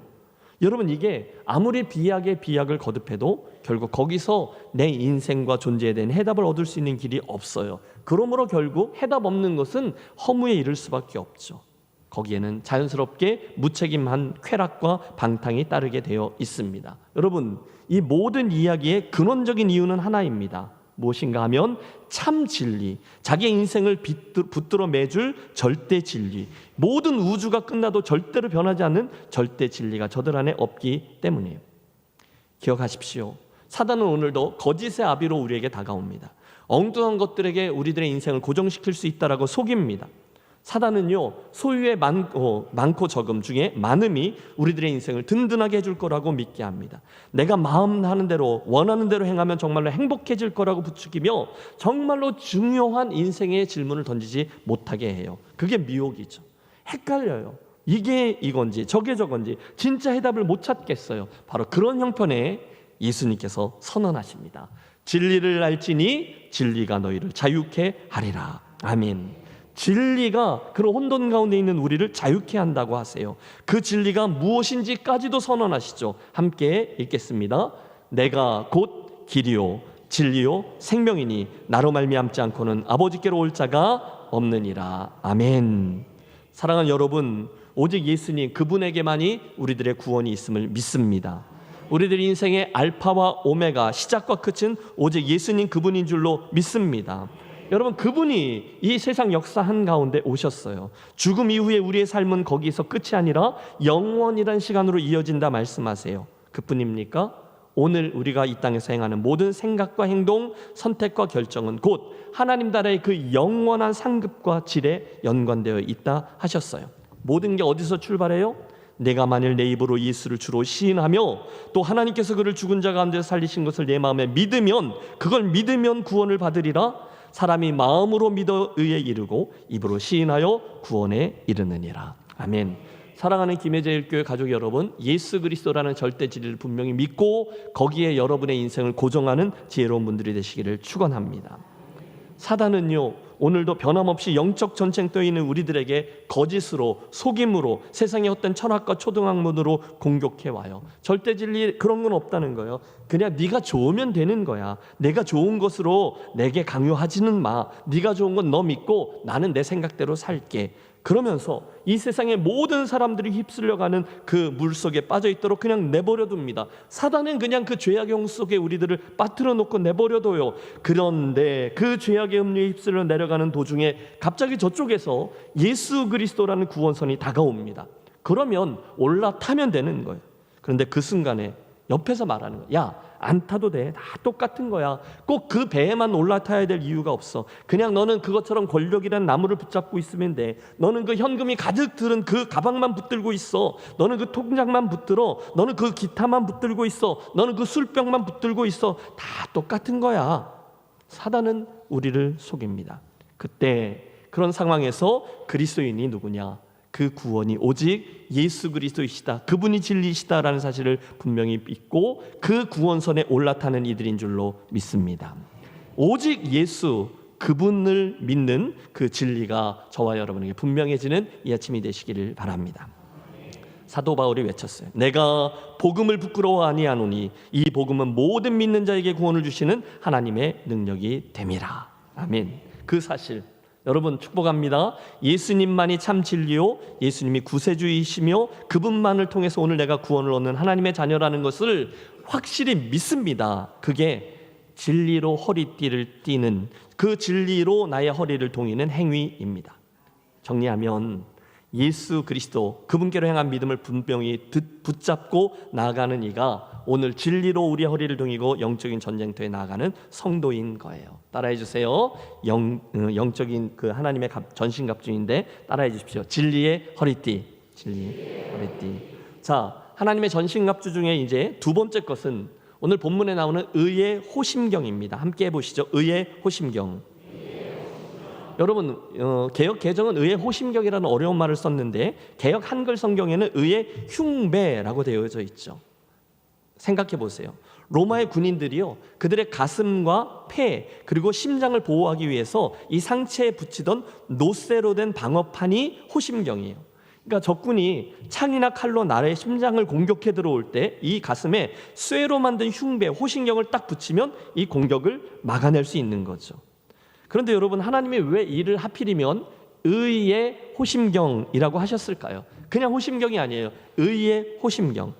여러분, 이게 아무리 비약에 비약을 거듭해도 결국 거기서 내 인생과 존재에 대한 해답을 얻을 수 있는 길이 없어요. 그러므로 결국 해답 없는 것은 허무에 이를 수밖에 없죠. 거기에는 자연스럽게 무책임한 쾌락과 방탕이 따르게 되어 있습니다. 여러분, 이 모든 이야기의 근원적인 이유는 하나입니다. 무엇인가 하면 참 진리, 자기 인생을 붙들어 매줄 절대 진리, 모든 우주가 끝나도 절대로 변하지 않는 절대 진리가 저들 안에 없기 때문이에요. 기억하십시오. 사단은 오늘도 거짓의 아비로 우리에게 다가옵니다. 엉뚱한 것들에게 우리들의 인생을 고정시킬 수 있다라고 속입니다. 사단은요, 소유의 많고 적음 중에 많음이 우리들의 인생을 든든하게 해줄 거라고 믿게 합니다. 내가 마음하는 대로 원하는 대로 행하면 정말로 행복해질 거라고 부추기며 정말로 중요한 인생의 질문을 던지지 못하게 해요. 그게 미혹이죠. 헷갈려요. 이게 이건지 저게 저건지 진짜 해답을 못 찾겠어요. 바로 그런 형편에 예수님께서 선언하십니다. 진리를 알지니 진리가 너희를 자유케 하리라. 아멘. 진리가 그런 혼돈 가운데 있는 우리를 자유케 한다고 하세요. 그 진리가 무엇인지까지도 선언하시죠. 함께 읽겠습니다. 내가 곧 길이요 진리요 생명이니 나로 말미암지 않고는 아버지께로 올 자가 없느니라. 아멘. 사랑하는 여러분, 오직 예수님 그분에게만이 우리들의 구원이 있음을 믿습니다. 우리들 인생의 알파와 오메가, 시작과 끝은 오직 예수님 그분인 줄로 믿습니다. 여러분, 그분이 이 세상 역사 한가운데 오셨어요. 죽음 이후에 우리의 삶은 거기서 끝이 아니라 영원이란 시간으로 이어진다 말씀하세요. 그뿐입니까? 오늘 우리가 이 땅에서 행하는 모든 생각과 행동, 선택과 결정은 곧 하나님 나라의 그 영원한 상급과 질에 연관되어 있다 하셨어요. 모든 게 어디서 출발해요? 내가 만일 내 입으로 예수를 주로 시인하며 또 하나님께서 그를 죽은 자 가운데 살리신 것을 내 마음에 믿으면, 그걸 믿으면 구원을 받으리라. 사람이 마음으로 믿어 의에 이르고 입으로 시인하여 구원에 이르느니라. 아멘. 사랑하는 김혜재일교회 가족 여러분, 예수 그리스도라는 절대 진리를 분명히 믿고 거기에 여러분의 인생을 고정하는 지혜로운 분들이 되시기를 축원합니다. 사단은요, 오늘도 변함없이 영적 전쟁터에 있는 우리들에게 거짓으로, 속임으로, 세상의 어떤 철학과 초등학문으로 공격해 와요. 절대 진리 그런 건 없다는 거예요. 그냥 네가 좋으면 되는 거야. 내가 좋은 것으로 내게 강요하지는 마. 네가 좋은 건 너 믿고 나는 내 생각대로 살게. 그러면서 이 세상의 모든 사람들이 휩쓸려가는 그 물속에 빠져있도록 그냥 내버려둡니다. 사단은 그냥 그 죄악의 홍수 속에 우리들을 빠뜨려 놓고 내버려둬요. 그런데 그 죄악의 음료에 휩쓸려 내려가는 도중에 갑자기 저쪽에서 예수 그리스도라는 구원선이 다가옵니다. 그러면 올라타면 되는 거예요. 그런데 그 순간에 옆에서 말하는 거야. 야, 안 타도 돼. 다 똑같은 거야. 꼭 그 배에만 올라타야 될 이유가 없어. 그냥 너는 그것처럼 권력이라는 나무를 붙잡고 있으면 돼. 너는 그 현금이 가득 들은 그 가방만 붙들고 있어. 너는 그 통장만 붙들어. 너는 그 기타만 붙들고 있어. 너는 그 술병만 붙들고 있어. 다 똑같은 거야. 사단은 우리를 속입니다. 그때 그런 상황에서 그리스도인이 누구냐? 그 구원이 오직 예수 그리스도이시다. 그분이 진리시다라는 사실을 분명히 믿고 그 구원선에 올라타는 이들인 줄로 믿습니다. 오직 예수 그분을 믿는 그 진리가 저와 여러분에게 분명해지는 이 아침이 되시기를 바랍니다. 사도 바울이 외쳤어요. 내가 복음을 부끄러워 아니하노니 이 복음은 모든 믿는 자에게 구원을 주시는 하나님의 능력이 됨이라. 아멘. 그 사실 여러분 축복합니다. 예수님만이 참 진리요, 예수님이 구세주이시며 그분만을 통해서 오늘 내가 구원을 얻는 하나님의 자녀라는 것을 확실히 믿습니다. 그게 진리로 허리띠를 띠는, 그 진리로 나의 허리를 동이는 행위입니다. 정리하면 예수 그리스도 그분께로 향한 믿음을 분명히 붙잡고 나아가는 이가 오늘 진리로 우리의 허리를 등이고 영적인 전쟁터에 나아가는 성도인 거예요. 따라해 주세요. 영적인 그 하나님의 전신갑주인데 따라해 주십시오. 진리의 허리띠. 진리의 허리띠. 자, 하나님의 전신갑주 중에 이제 두 번째 것은 오늘 본문에 나오는 의의 호심경입니다. 함께 해보시죠. 의의 호심경. 여러분, 개역 개정은 의의 호심경이라는 어려운 말을 썼는데 개역 한글 성경에는 의의 흉배라고 되어져 있죠. 생각해 보세요. 로마의 군인들이요, 그들의 가슴과 폐 그리고 심장을 보호하기 위해서 이 상체에 붙이던 노쇠로 된 방어판이 호심경이에요. 그러니까 적군이 창이나 칼로 나의 심장을 공격해 들어올 때 이 가슴에 쇠로 만든 흉배, 호심경을 딱 붙이면 이 공격을 막아낼 수 있는 거죠. 그런데 여러분, 하나님이 왜 이를 하필이면 의의 호심경이라고 하셨을까요? 그냥 호심경이 아니에요. 의의 호심경.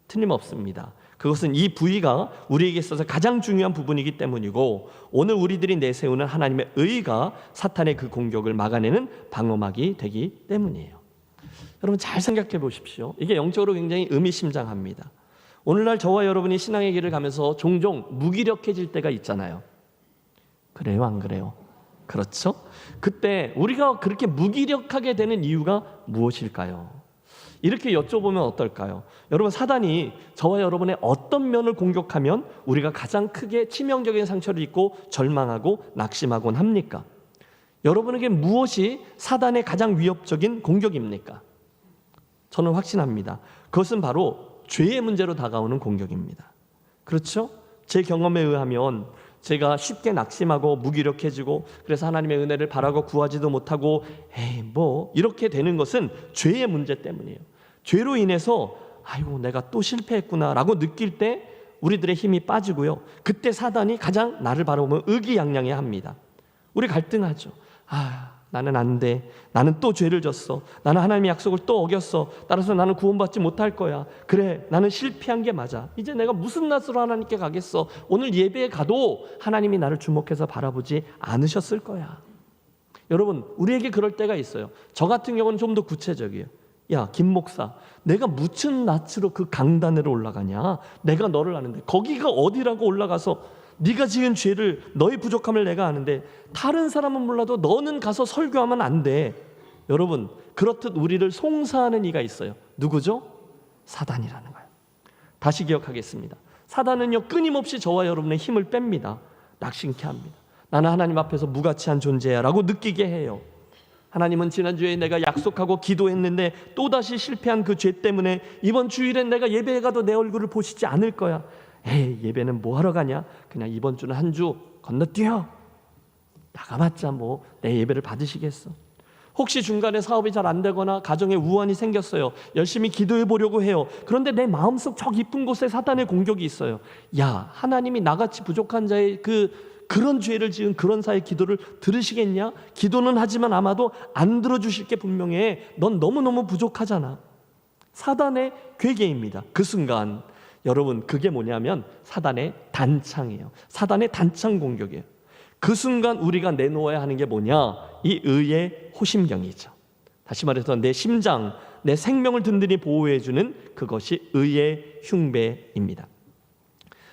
틀림없습니다. 그것은 이 부위가 우리에게 있어서 가장 중요한 부분이기 때문이고, 오늘 우리들이 내세우는 하나님의 의가 사탄의 그 공격을 막아내는 방어막이 되기 때문이에요. 여러분, 잘 생각해 보십시오. 이게 영적으로 굉장히 의미심장합니다. 오늘날 저와 여러분이 신앙의 길을 가면서 종종 무기력해질 때가 있잖아요. 그래요, 안 그래요? 그렇죠? 그때 우리가 그렇게 무기력하게 되는 이유가 무엇일까요? 이렇게 여쭤보면 어떨까요? 여러분, 사단이 저와 여러분의 어떤 면을 공격하면 우리가 가장 크게 치명적인 상처를 입고 절망하고 낙심하곤 합니까? 여러분에게 무엇이 사단의 가장 위협적인 공격입니까? 저는 확신합니다. 그것은 바로 죄의 문제로 다가오는 공격입니다. 그렇죠? 제 경험에 의하면 제가 쉽게 낙심하고 무기력해지고 그래서 하나님의 은혜를 바라고 구하지도 못하고 이렇게 되는 것은 죄의 문제 때문이에요. 죄로 인해서 아이고 내가 또 실패했구나 라고 느낄 때 우리들의 힘이 빠지고요. 그때 사단이 가장 나를 바라보면 의기양양해 합니다. 우리 갈등하죠. 나는 안 돼. 나는 또 죄를 졌어. 나는 하나님의 약속을 또 어겼어. 따라서 나는 구원받지 못할 거야. 그래, 나는 실패한 게 맞아. 이제 내가 무슨 낯으로 하나님께 가겠어. 오늘 예배에 가도 하나님이 나를 주목해서 바라보지 않으셨을 거야. 여러분, 우리에게 그럴 때가 있어요. 저 같은 경우는 좀 더 구체적이에요. 야, 김 목사, 내가 무슨 낯으로 그 강단으로 올라가냐? 내가 너를 아는데 거기가 어디라고 올라가서 네가 지은 죄를, 너의 부족함을 내가 아는데 다른 사람은 몰라도 너는 가서 설교하면 안 돼. 여러분, 그렇듯 우리를 송사하는 이가 있어요. 누구죠? 사단이라는 거예요. 다시 기억하겠습니다. 사단은요, 끊임없이 저와 여러분의 힘을 뺍니다. 낙심케 합니다. 나는 하나님 앞에서 무가치한 존재야 라고 느끼게 해요. 하나님은 지난주에 내가 약속하고 기도했는데 또다시 실패한 그 죄 때문에 이번 주일엔 내가 예배에 가도 내 얼굴을 보시지 않을 거야. 예배는 뭐 하러 가냐? 그냥 이번 주는 한 주 건너뛰어. 나가봤자 뭐 내 예배를 받으시겠어. 혹시 중간에 사업이 잘 안 되거나 가정에 우환이 생겼어요. 열심히 기도해 보려고 해요. 그런데 내 마음속 저 깊은 곳에 사단의 공격이 있어요. 야, 하나님이 나같이 부족한 자의 그런 죄를 지은 그런 사의 기도를 들으시겠냐? 기도는 하지만 아마도 안 들어주실 게 분명해. 넌 너무너무 부족하잖아. 사단의 괴계입니다. 그 순간 여러분, 그게 뭐냐면 사단의 단창이에요. 사단의 단창 공격이에요. 그 순간 우리가 내놓아야 하는 게 뭐냐? 이 의의 호심경이죠. 다시 말해서 내 심장, 내 생명을 든든히 보호해주는 그것이 의의 흉배입니다.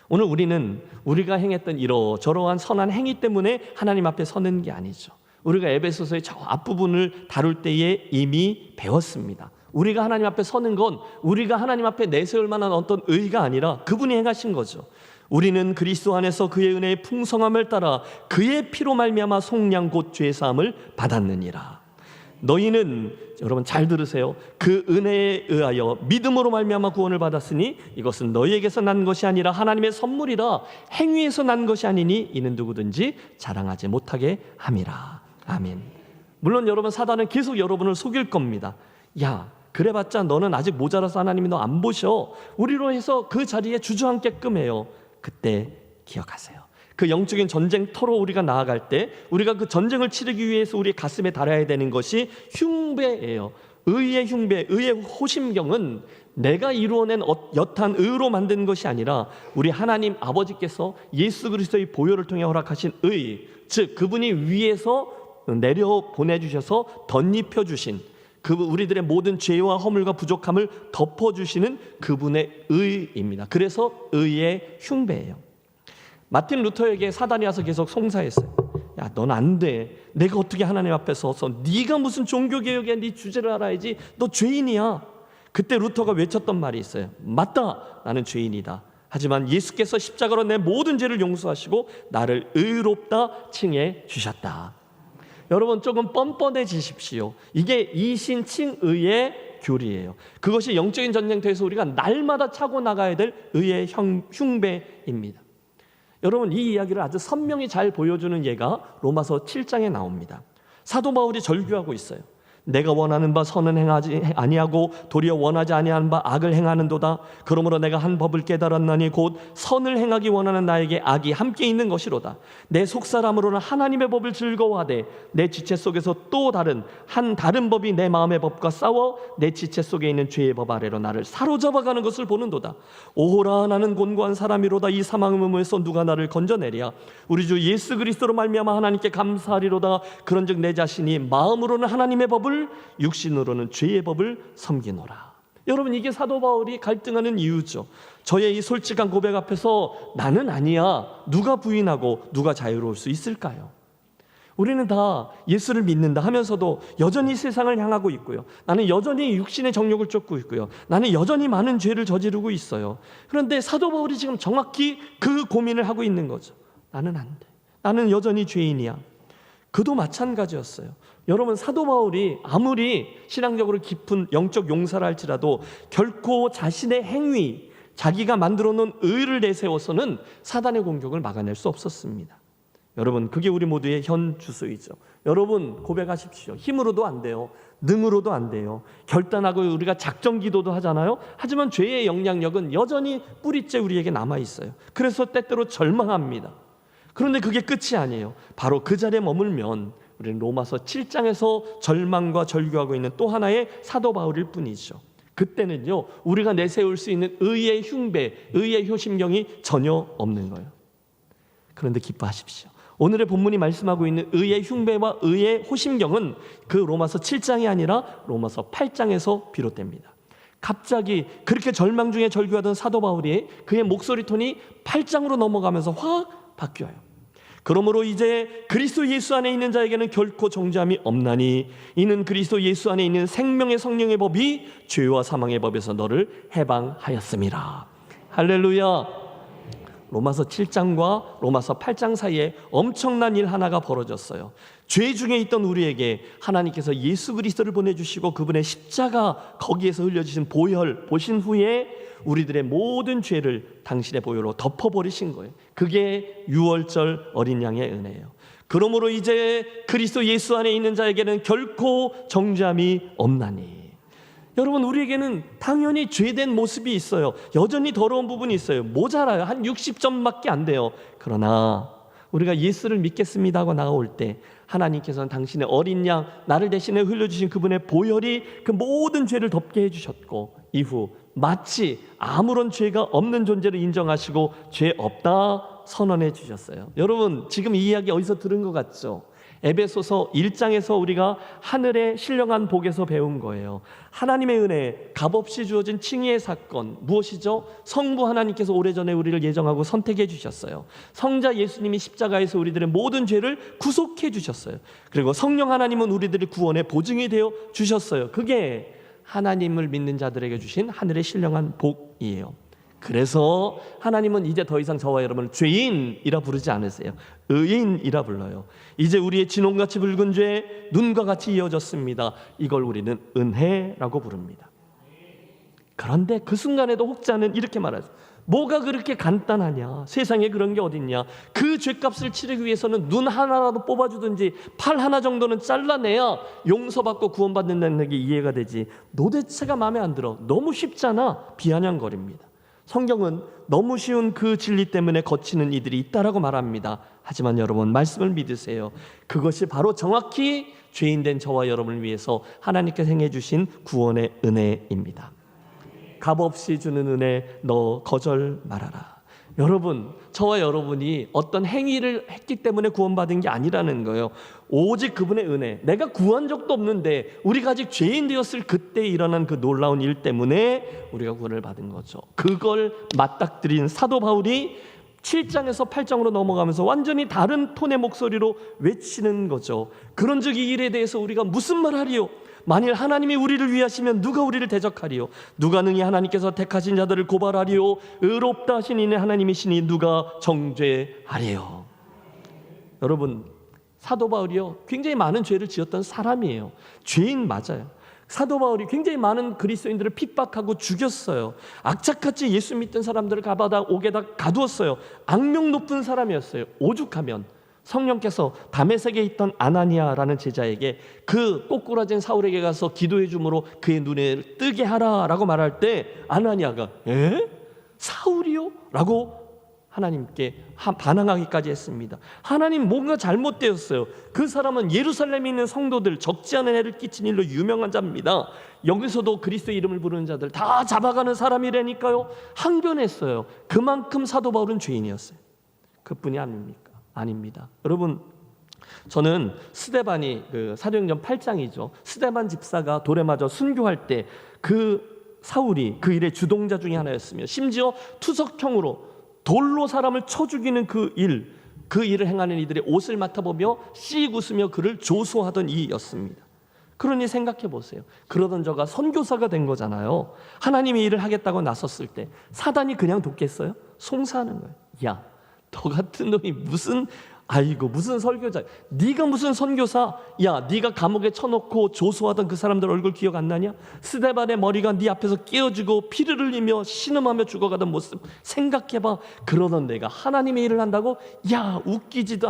오늘 우리는 우리가 행했던 이러저러한 선한 행위 때문에 하나님 앞에 서는 게 아니죠. 우리가 에베소서의 저 앞부분을 다룰 때에 이미 배웠습니다. 우리가 하나님 앞에 서는 건 우리가 하나님 앞에 내세울 만한 어떤 의가 아니라 그분이 행하신 거죠. 우리는 그리스도 안에서 그의 은혜의 풍성함을 따라 그의 피로 말미암아 속량 곧 죄 사함을 받았느니라. 너희는, 여러분 잘 들으세요, 그 은혜에 의하여 믿음으로 말미암아 구원을 받았으니 이것은 너희에게서 난 것이 아니라 하나님의 선물이라. 행위에서 난 것이 아니니 이는 누구든지 자랑하지 못하게 함이라. 아멘. 물론 여러분, 사단은 계속 여러분을 속일 겁니다. 야, 그래봤자 너는 아직 모자라서 하나님이 너 안 보셔. 우리로 해서 그 자리에 주저앉게끔 해요. 그때 기억하세요. 그 영적인 전쟁터로 우리가 나아갈 때 우리가 그 전쟁을 치르기 위해서 우리 가슴에 달아야 되는 것이 흉배예요. 의의 흉배, 의의 호심경은 내가 이루어낸 여탄 의로 만든 것이 아니라 우리 하나님 아버지께서 예수 그리스도의 보혈을 통해 허락하신 의, 즉 그분이 위에서 내려 보내주셔서 덧입혀 주신 그 우리들의 모든 죄와 허물과 부족함을 덮어주시는 그분의 의입니다. 그래서 의의 흉배예요. 마틴 루터에게 사단이 와서 계속 송사했어요. 야, 넌 안 돼. 내가 어떻게 하나님 앞에 서서 네가 무슨 종교개혁이야. 네 주제를 알아야지. 너 죄인이야. 그때 루터가 외쳤던 말이 있어요. 맞다. 나는 죄인이다. 하지만 예수께서 십자가로 내 모든 죄를 용서하시고 나를 의롭다 칭해 주셨다. 여러분 조금 뻔뻔해지십시오. 이게 이신칭의의 교리예요. 그것이 영적인 전쟁터에서 우리가 날마다 차고 나가야 될 의의 흉배입니다. 여러분 이 이야기를 아주 선명히 잘 보여주는 예가 로마서 7장에 나옵니다. 사도 바울이 절규하고 있어요. 내가 원하는 바 선은 행하지 아니하고 도리어 원하지 아니하는 바 악을 행하는도다. 그러므로 내가 한 법을 깨달았나니 곧 선을 행하기 원하는 나에게 악이 함께 있는 것이로다. 내 속사람으로는 하나님의 법을 즐거워하되 내 지체 속에서 또 다른 법이 내 마음의 법과 싸워 내 지체 속에 있는 죄의 법 아래로 나를 사로잡아가는 것을 보는도다. 오호라 나는 곤고한 사람이로다. 이 사망의 문에서 누가 나를 건져내랴. 우리 주 예수 그리스도로 말미암아 하나님께 감사하리로다. 그런즉 내 자신이 마음으로는 하나님의 법을 육신으로는 죄의 법을 섬기노라. 여러분 이게 사도 바울이 갈등하는 이유죠. 저의 이 솔직한 고백 앞에서 나는 아니야 누가 부인하고 누가 자유로울 수 있을까요? 우리는 다 예수를 믿는다 하면서도 여전히 세상을 향하고 있고요. 나는 여전히 육신의 정욕을 쫓고 있고요. 나는 여전히 많은 죄를 저지르고 있어요. 그런데 사도 바울이 지금 정확히 그 고민을 하고 있는 거죠. 나는 안 돼. 나는 여전히 죄인이야. 그도 마찬가지였어요. 여러분 사도 바울이 아무리 신앙적으로 깊은 영적 용사를 할지라도 결코 자신의 행위, 자기가 만들어 놓은 의를 내세워서는 사단의 공격을 막아낼 수 없었습니다. 여러분 그게 우리 모두의 현 주소이죠. 여러분 고백하십시오. 힘으로도 안 돼요. 능으로도 안 돼요. 결단하고 우리가 작정 기도도 하잖아요. 하지만 죄의 영향력은 여전히 뿌리째 우리에게 남아 있어요. 그래서 때때로 절망합니다. 그런데 그게 끝이 아니에요. 바로 그 자리에 머물면 우리는 로마서 7장에서 절망과 절규하고 있는 또 하나의 사도 바울일 뿐이죠. 그때는요 우리가 내세울 수 있는 의의 흉배, 의의 효심경이 전혀 없는 거예요. 그런데 기뻐하십시오. 오늘의 본문이 말씀하고 있는 의의 흉배와 의의 호심경은 그 로마서 7장이 아니라 로마서 8장에서 비롯됩니다. 갑자기 그렇게 절망 중에 절규하던 사도 바울이 그의 목소리 톤이 8장으로 넘어가면서 확 바뀌어요. 그러므로 이제 그리스도 예수 안에 있는 자에게는 결코 정죄함이 없나니 이는 그리스도 예수 안에 있는 생명의 성령의 법이 죄와 사망의 법에서 너를 해방하였음이라. 할렐루야. 로마서 7장과 로마서 8장 사이에 엄청난 일 하나가 벌어졌어요. 죄 중에 있던 우리에게 하나님께서 예수 그리스도를 보내주시고 그분의 십자가 거기에서 흘려주신 보혈 보신 후에 우리들의 모든 죄를 당신의 보혈로 덮어버리신 거예요. 그게 유월절 어린 양의 은혜예요. 그러므로 이제 그리스도 예수 안에 있는 자에게는 결코 정죄함이 없나니. 여러분 우리에게는 당연히 죄된 모습이 있어요. 여전히 더러운 부분이 있어요. 모자라요. 한 60점밖에 안 돼요. 그러나 우리가 예수를 믿겠습니다 하고 나올 때 하나님께서는 당신의 어린 양 나를 대신에 흘려주신 그분의 보혈이 그 모든 죄를 덮게 해주셨고 이후 마치 아무런 죄가 없는 존재를 인정하시고 죄 없다 선언해 주셨어요. 여러분 지금 이 이야기 어디서 들은 것 같죠? 에베소서 1장에서 우리가 하늘의 신령한 복에서 배운 거예요. 하나님의 은혜, 값없이 주어진 칭의의 사건 무엇이죠? 성부 하나님께서 오래전에 우리를 예정하고 선택해 주셨어요. 성자 예수님이 십자가에서 우리들의 모든 죄를 구속해 주셨어요. 그리고 성령 하나님은 우리들의 구원의 보증이 되어 주셨어요. 그게 하나님을 믿는 자들에게 주신 하늘의 신령한 복이에요. 그래서 하나님은 이제 더 이상 저와 여러분을 죄인이라 부르지 않으세요. 의인이라 불러요. 이제 우리의 진홍같이 붉은 죄 눈과 같이 이어졌습니다. 이걸 우리는 은혜라고 부릅니다. 그런데 그 순간에도 혹자는 이렇게 말하죠. 뭐가 그렇게 간단하냐? 세상에 그런 게 어딨냐? 그 죄값을 치르기 위해서는 눈 하나라도 뽑아주든지 팔 하나 정도는 잘라내야 용서받고 구원받는다는 게 이해가 되지. 도대체가 마음에 안 들어. 너무 쉽잖아. 비아냥거립니다. 성경은 너무 쉬운 그 진리 때문에 거치는 이들이 있다라고 말합니다. 하지만 여러분 말씀을 믿으세요. 그것이 바로 정확히 죄인된 저와 여러분을 위해서 하나님께서 행해 주신 구원의 은혜입니다. 값없이 주는 은혜 너 거절 말아라. 여러분, 저와 여러분이 어떤 행위를 했기 때문에 구원받은 게 아니라는 거예요. 오직 그분의 은혜. 내가 구한 적도 없는데 우리가 아직 죄인 되었을 그때 일어난 그 놀라운 일 때문에 우리가 구원을 받은 거죠. 그걸 맞닥뜨린 사도 바울이 7장에서 8장으로 넘어가면서 완전히 다른 톤의 목소리로 외치는 거죠. 그런즉 이 일에 대해서 우리가 무슨 말 하리요? 만일 하나님이 우리를 위하시면 누가 우리를 대적하리요? 누가 능히 하나님께서 택하신 자들을 고발하리요? 의롭다 하신 이는 하나님이시니 누가 정죄하리요? 여러분, 사도 바울이요, 굉장히 많은 죄를 지었던 사람이에요. 죄인 맞아요. 사도 바울이 굉장히 많은 그리스도인들을 핍박하고 죽였어요. 악착같이 예수 믿던 사람들을 가바다 옥에다 가두었어요. 악명 높은 사람이었어요. 오죽하면 성령께서 다메섹에 있던 아나니아라는 제자에게 그 꼬꾸라진 사울에게 가서 기도해 주므로 그의 눈을 뜨게 하라라고 말할 때 아나니아가 사울이요? 라고 하나님께 반항하기까지 했습니다. 하나님, 뭔가 잘못되었어요. 그 사람은 예루살렘에 있는 성도들, 적지 않은 해를 끼친 일로 유명한 자입니다. 여기서도 그리스도의 이름을 부르는 자들 다 잡아가는 사람이라니까요. 항변했어요. 그만큼 사도 바울은 죄인이었어요. 그뿐이 아닙니다. 여러분, 저는 스데반이 사도행전 8장이죠. 스데반 집사가 돌에 맞아 순교할 때 그 사울이 그 일의 주동자 중에 하나였으며, 심지어 투석형으로 돌로 사람을 쳐 죽이는 그 일을 행하는 이들의 옷을 맡아보며 씩 웃으며 그를 조소하던 이였습니다. 그러니 생각해 보세요. 그러던 저가 선교사가 된 거잖아요. 하나님의 일을 하겠다고 나섰을 때 사단이 그냥 돕겠어요? 송사하는 거예요. 야, 너 같은 놈이 무슨 설교자, 네가 무슨 선교사? 야, 네가 감옥에 쳐놓고 조소하던 그 사람들 얼굴 기억 안 나냐? 스데반의 머리가 네 앞에서 깨어지고 피를 흘리며 신음하며 죽어가던 모습 생각해봐. 그러던 내가 하나님의 일을 한다고? 야, 웃기지도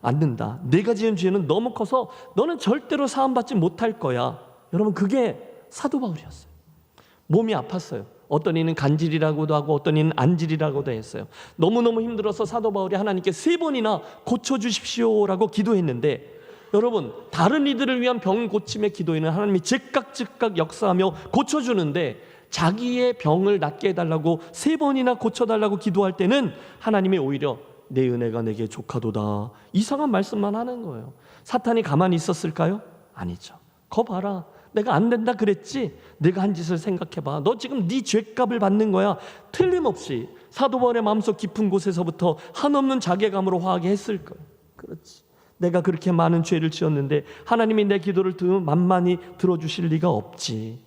않는다. 내가 지은 죄는 너무 커서 너는 절대로 사함받지 못할 거야. 여러분, 그게 사도 바울이었어요. 몸이 아팠어요. 어떤 이는 간질이라고도 하고 어떤 이는 안질이라고도 했어요. 너무너무 힘들어서 사도 바울이 하나님께 3번이나 고쳐주십시오라고 기도했는데, 여러분, 다른 이들을 위한 병 고침의 기도에는 하나님이 즉각 역사하며 고쳐주는데, 자기의 병을 낫게 해달라고 3번이나 고쳐달라고 기도할 때는 하나님이 오히려 내 은혜가 내게 족하도다, 이상한 말씀만 하는 거예요. 사탄이 가만히 있었을까요? 아니죠. 거 봐라, 내가 안 된다 그랬지? 내가 한 짓을 생각해봐. 너 지금 네 죄값을 받는 거야. 틀림없이 사도 바울의 마음속 깊은 곳에서부터 한없는 자괴감으로 화하게 했을 거예요. 그렇지, 내가 그렇게 많은 죄를 지었는데 하나님이 내 기도를 만만히 들어주실 리가 없지.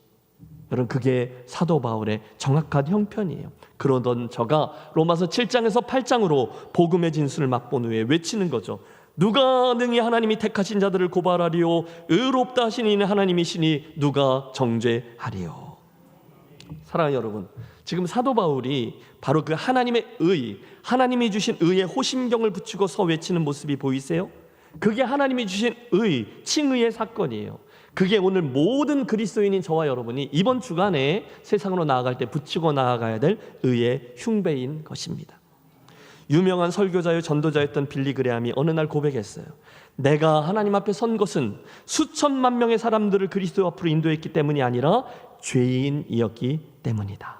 여러분, 그게 사도 바울의 정확한 형편이에요. 그러던 저가 로마서 7장에서 8장으로 복음의 진술을 맛본 후에 외치는 거죠. 누가 능히 하나님이 택하신 자들을 고발하리요? 의롭다 하신 이는 하나님이시니 누가 정죄하리요? 사랑하는 여러분, 지금 사도 바울이 바로 그 하나님의 의, 하나님이 주신 의의 호심경을 붙이고서 외치는 모습이 보이세요? 그게 하나님이 주신 의, 칭의의 사건이에요. 그게 오늘 모든 그리스도인인 저와 여러분이 이번 주간에 세상으로 나아갈 때 붙이고 나아가야 될 의의 흉배인 것입니다. 유명한 설교자요 전도자였던 빌리 그레함이 어느 날 고백했어요. 내가 하나님 앞에 선 것은 수천만 명의 사람들을 그리스도 앞으로 인도했기 때문이 아니라 죄인이었기 때문이다.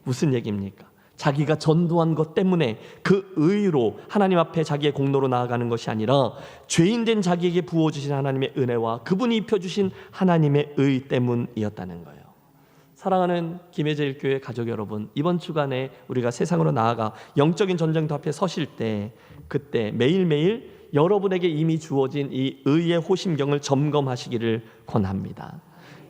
무슨 얘기입니까? 자기가 전도한 것 때문에 그 의로 하나님 앞에 자기의 공로로 나아가는 것이 아니라 죄인된 자기에게 부어주신 하나님의 은혜와 그분이 입혀주신 하나님의 의 때문이었다는 거예요. 사랑하는 김혜제일교회 가족 여러분, 이번 주간에 우리가 세상으로 나아가 영적인 전쟁터 앞에 서실 때, 그때 매일매일 여러분에게 이미 주어진 이 의의 호심경을 점검하시기를 권합니다.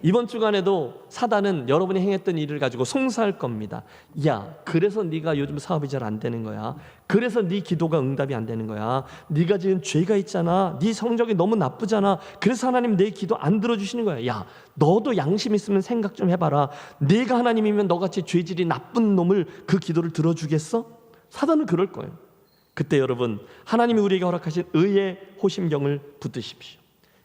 이번 주간에도 사단은 여러분이 행했던 일을 가지고 송사할 겁니다. 야, 그래서 네가 요즘 사업이 잘 안 되는 거야. 그래서 네 기도가 응답이 안 되는 거야. 네가 지은 죄가 있잖아. 네 성적이 너무 나쁘잖아. 그래서 하나님 내 기도 안 들어주시는 거야. 야, 너도 양심 있으면 생각 좀 해봐라. 네가 하나님이면 너같이 죄질이 나쁜 놈을 그 기도를 들어주겠어? 사단은 그럴 거예요. 그때 여러분, 하나님이 우리에게 허락하신 의의 호심경을 붙드십시오.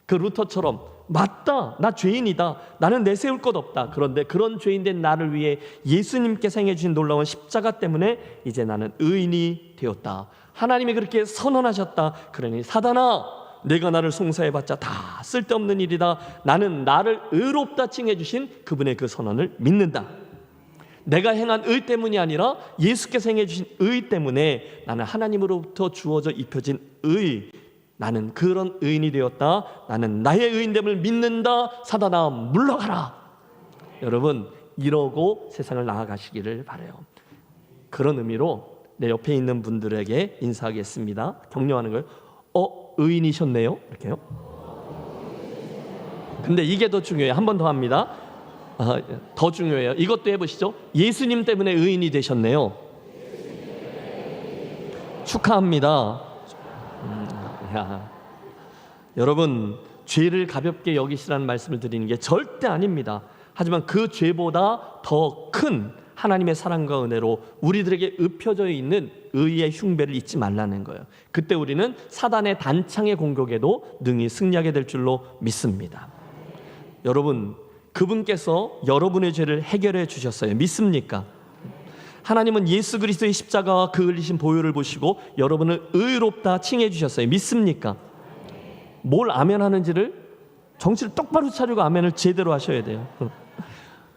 그 루터처럼, 맞다, 나 죄인이다, 나는 내세울 것 없다. 그런데 그런 죄인된 나를 위해 예수님께서 행해 주신 놀라운 십자가 때문에 이제 나는 의인이 되었다. 하나님이 그렇게 선언하셨다. 그러니 사단아, 내가 나를 송사해봤자 다 쓸데없는 일이다. 나는 나를 의롭다 칭해 주신 그분의 그 선언을 믿는다. 내가 행한 의 때문이 아니라 예수께서 행해 주신 의 때문에 나는 하나님으로부터 주어져 입혀진 의, 나는 그런 의인이 되었다. 나는 나의 의인됨을 믿는다. 사단아 물러가라. 여러분 이러고 세상을 나아가시기를 바라요. 그런 의미로 내 옆에 있는 분들에게 인사하겠습니다. 격려하는 거예요. 의인이셨네요. 이렇게요. 근데 이게 더 중요해요. 한 번 더 합니다. 더 중요해요. 이것도 해보시죠. 예수님 때문에 의인이 되셨네요. 축하합니다. 여러분 죄를 가볍게 여기시라는 말씀을 드리는 게 절대 아닙니다. 하지만 그 죄보다 더 큰 하나님의 사랑과 은혜로 우리들에게 읊혀져 있는 의의 흉배를 잊지 말라는 거예요. 그때 우리는 사단의 단창의 공격에도 능히 승리하게 될 줄로 믿습니다. 여러분 그분께서 여러분의 죄를 해결해 주셨어요. 믿습니까? 하나님은 예수 그리스도의 십자가와 그 흘리신 보혈을 보시고 여러분을 의롭다 칭해 주셨어요. 믿습니까? 뭘 아멘 하는지를 정신을 똑바로 차리고 아멘을 제대로 하셔야 돼요.